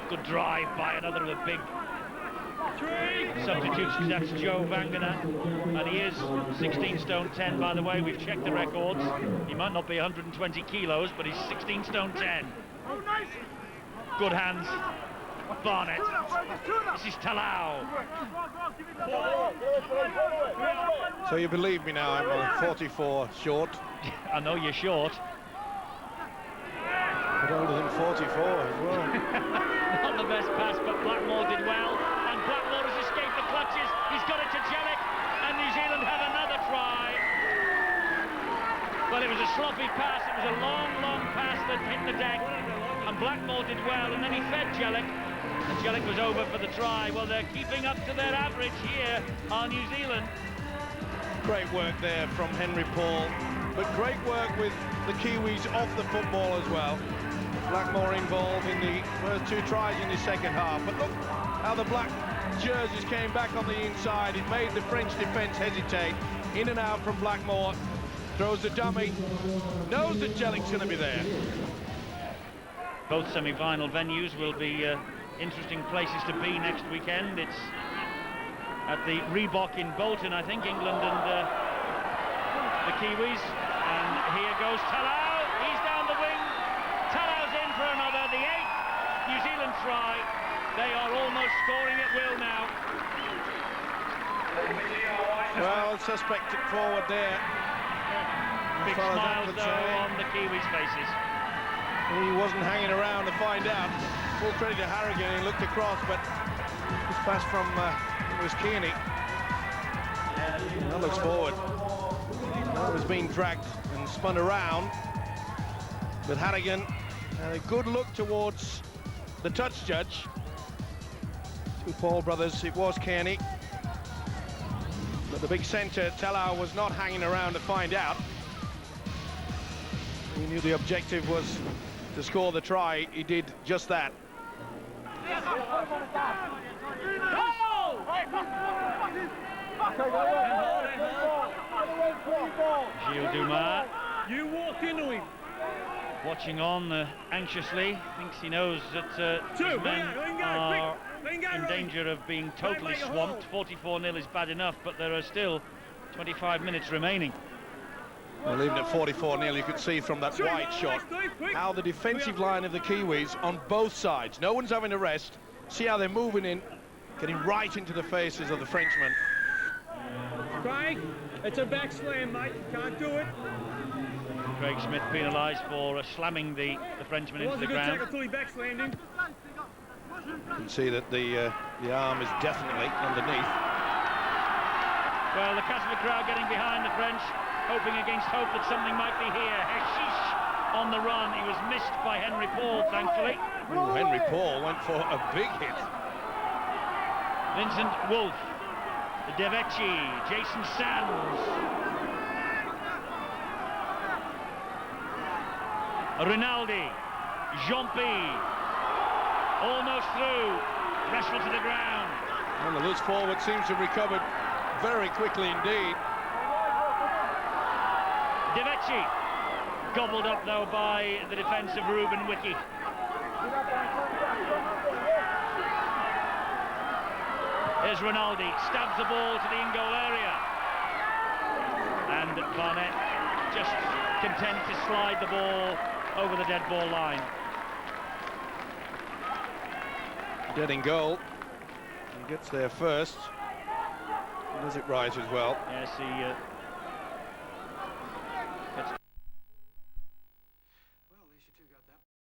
[SPEAKER 2] Good drive by another of the big substitutes. That's Joe Vangana, and he is 16 stone 10, by the way. We've checked the records. He might not be 120 kilos, but he's 16 stone 10. Good hands, Barnett. This is Talau.
[SPEAKER 18] So you believe me now, I'm 44 short.
[SPEAKER 2] I know you're short.
[SPEAKER 18] But older than 44 as well.
[SPEAKER 2] Not the best pass, but Blackmore did well. And Blackmore has escaped the clutches. He's got it to Jellick, and New Zealand have another try. Well, it was a sloppy pass. It was a long, long pass that hit the deck. And Blackmore did well, and then he fed Jellick, and Jellick was over for the try. Well, they're keeping up to their average here on New Zealand.
[SPEAKER 18] Great work there from Henry Paul, but great work with the Kiwis off the football as well. Blackmore involved in the first two tries in the second half, but look how the black jerseys came back on the inside. It made the French defence hesitate. In and out from Blackmore, throws the dummy, knows that Jellick's going to be there.
[SPEAKER 2] Both semi-final venues will be interesting places to be next weekend. It's at the Reebok in Bolton, I think, England and the Kiwis. And here goes Talau. He's down the wing. Talau's in for another, the 8th New Zealand try. They are almost scoring at will now.
[SPEAKER 18] Well, suspected forward there.
[SPEAKER 2] Big smiles, though, on the Kiwis' faces.
[SPEAKER 18] He wasn't hanging around to find out. Full credit to Harrigan, he looked across, but this pass from was Kearney. That looks forward. That was being dragged and spun around. But Harrigan had a good look towards the touch judge. Two Paul brothers, it was Kearney. But the big centre, Talau, was not hanging around to find out. He knew the objective was to score the try. He did just that.
[SPEAKER 2] Gilles Dumas. You walk into him. Watching on anxiously, thinks he knows that his men are in danger of being totally swamped. 44-0 is bad enough, but there are still 25 minutes remaining.
[SPEAKER 18] Well, even at 44-0, you could see from that wide shot how the defensive line of the Kiwis on both sides, no one's having a rest. See how they're moving in, getting right into the faces of the Frenchmen.
[SPEAKER 10] Craig, it's a back slam, mate. You can't do it.
[SPEAKER 2] Craig Smith penalised for slamming the Frenchman into the ground.
[SPEAKER 10] He back slammed him.
[SPEAKER 18] You can see that the arm is definitely underneath.
[SPEAKER 2] Well, the Catholic crowd getting behind the French, hoping against hope that something might be here. Hashish on the run. He was missed by Henry Paul, thankfully.
[SPEAKER 18] Ooh, Henry Paul went for a big hit.
[SPEAKER 2] Vincent Wolf, Devecchi, Jason Sands. Rinaldi, Jean-Pierre, almost through, wrestled to the ground.
[SPEAKER 18] And the loose forward seems to have recovered very quickly indeed.
[SPEAKER 2] Devecchi, gobbled up though by the defence of Ruben Wiki. Here's Rinaldi, stabs the ball to the in-goal area. And Barnett just content to slide the ball over the dead ball line.
[SPEAKER 18] Dead in goal. He gets there first. Does it right as well?
[SPEAKER 2] Yes, he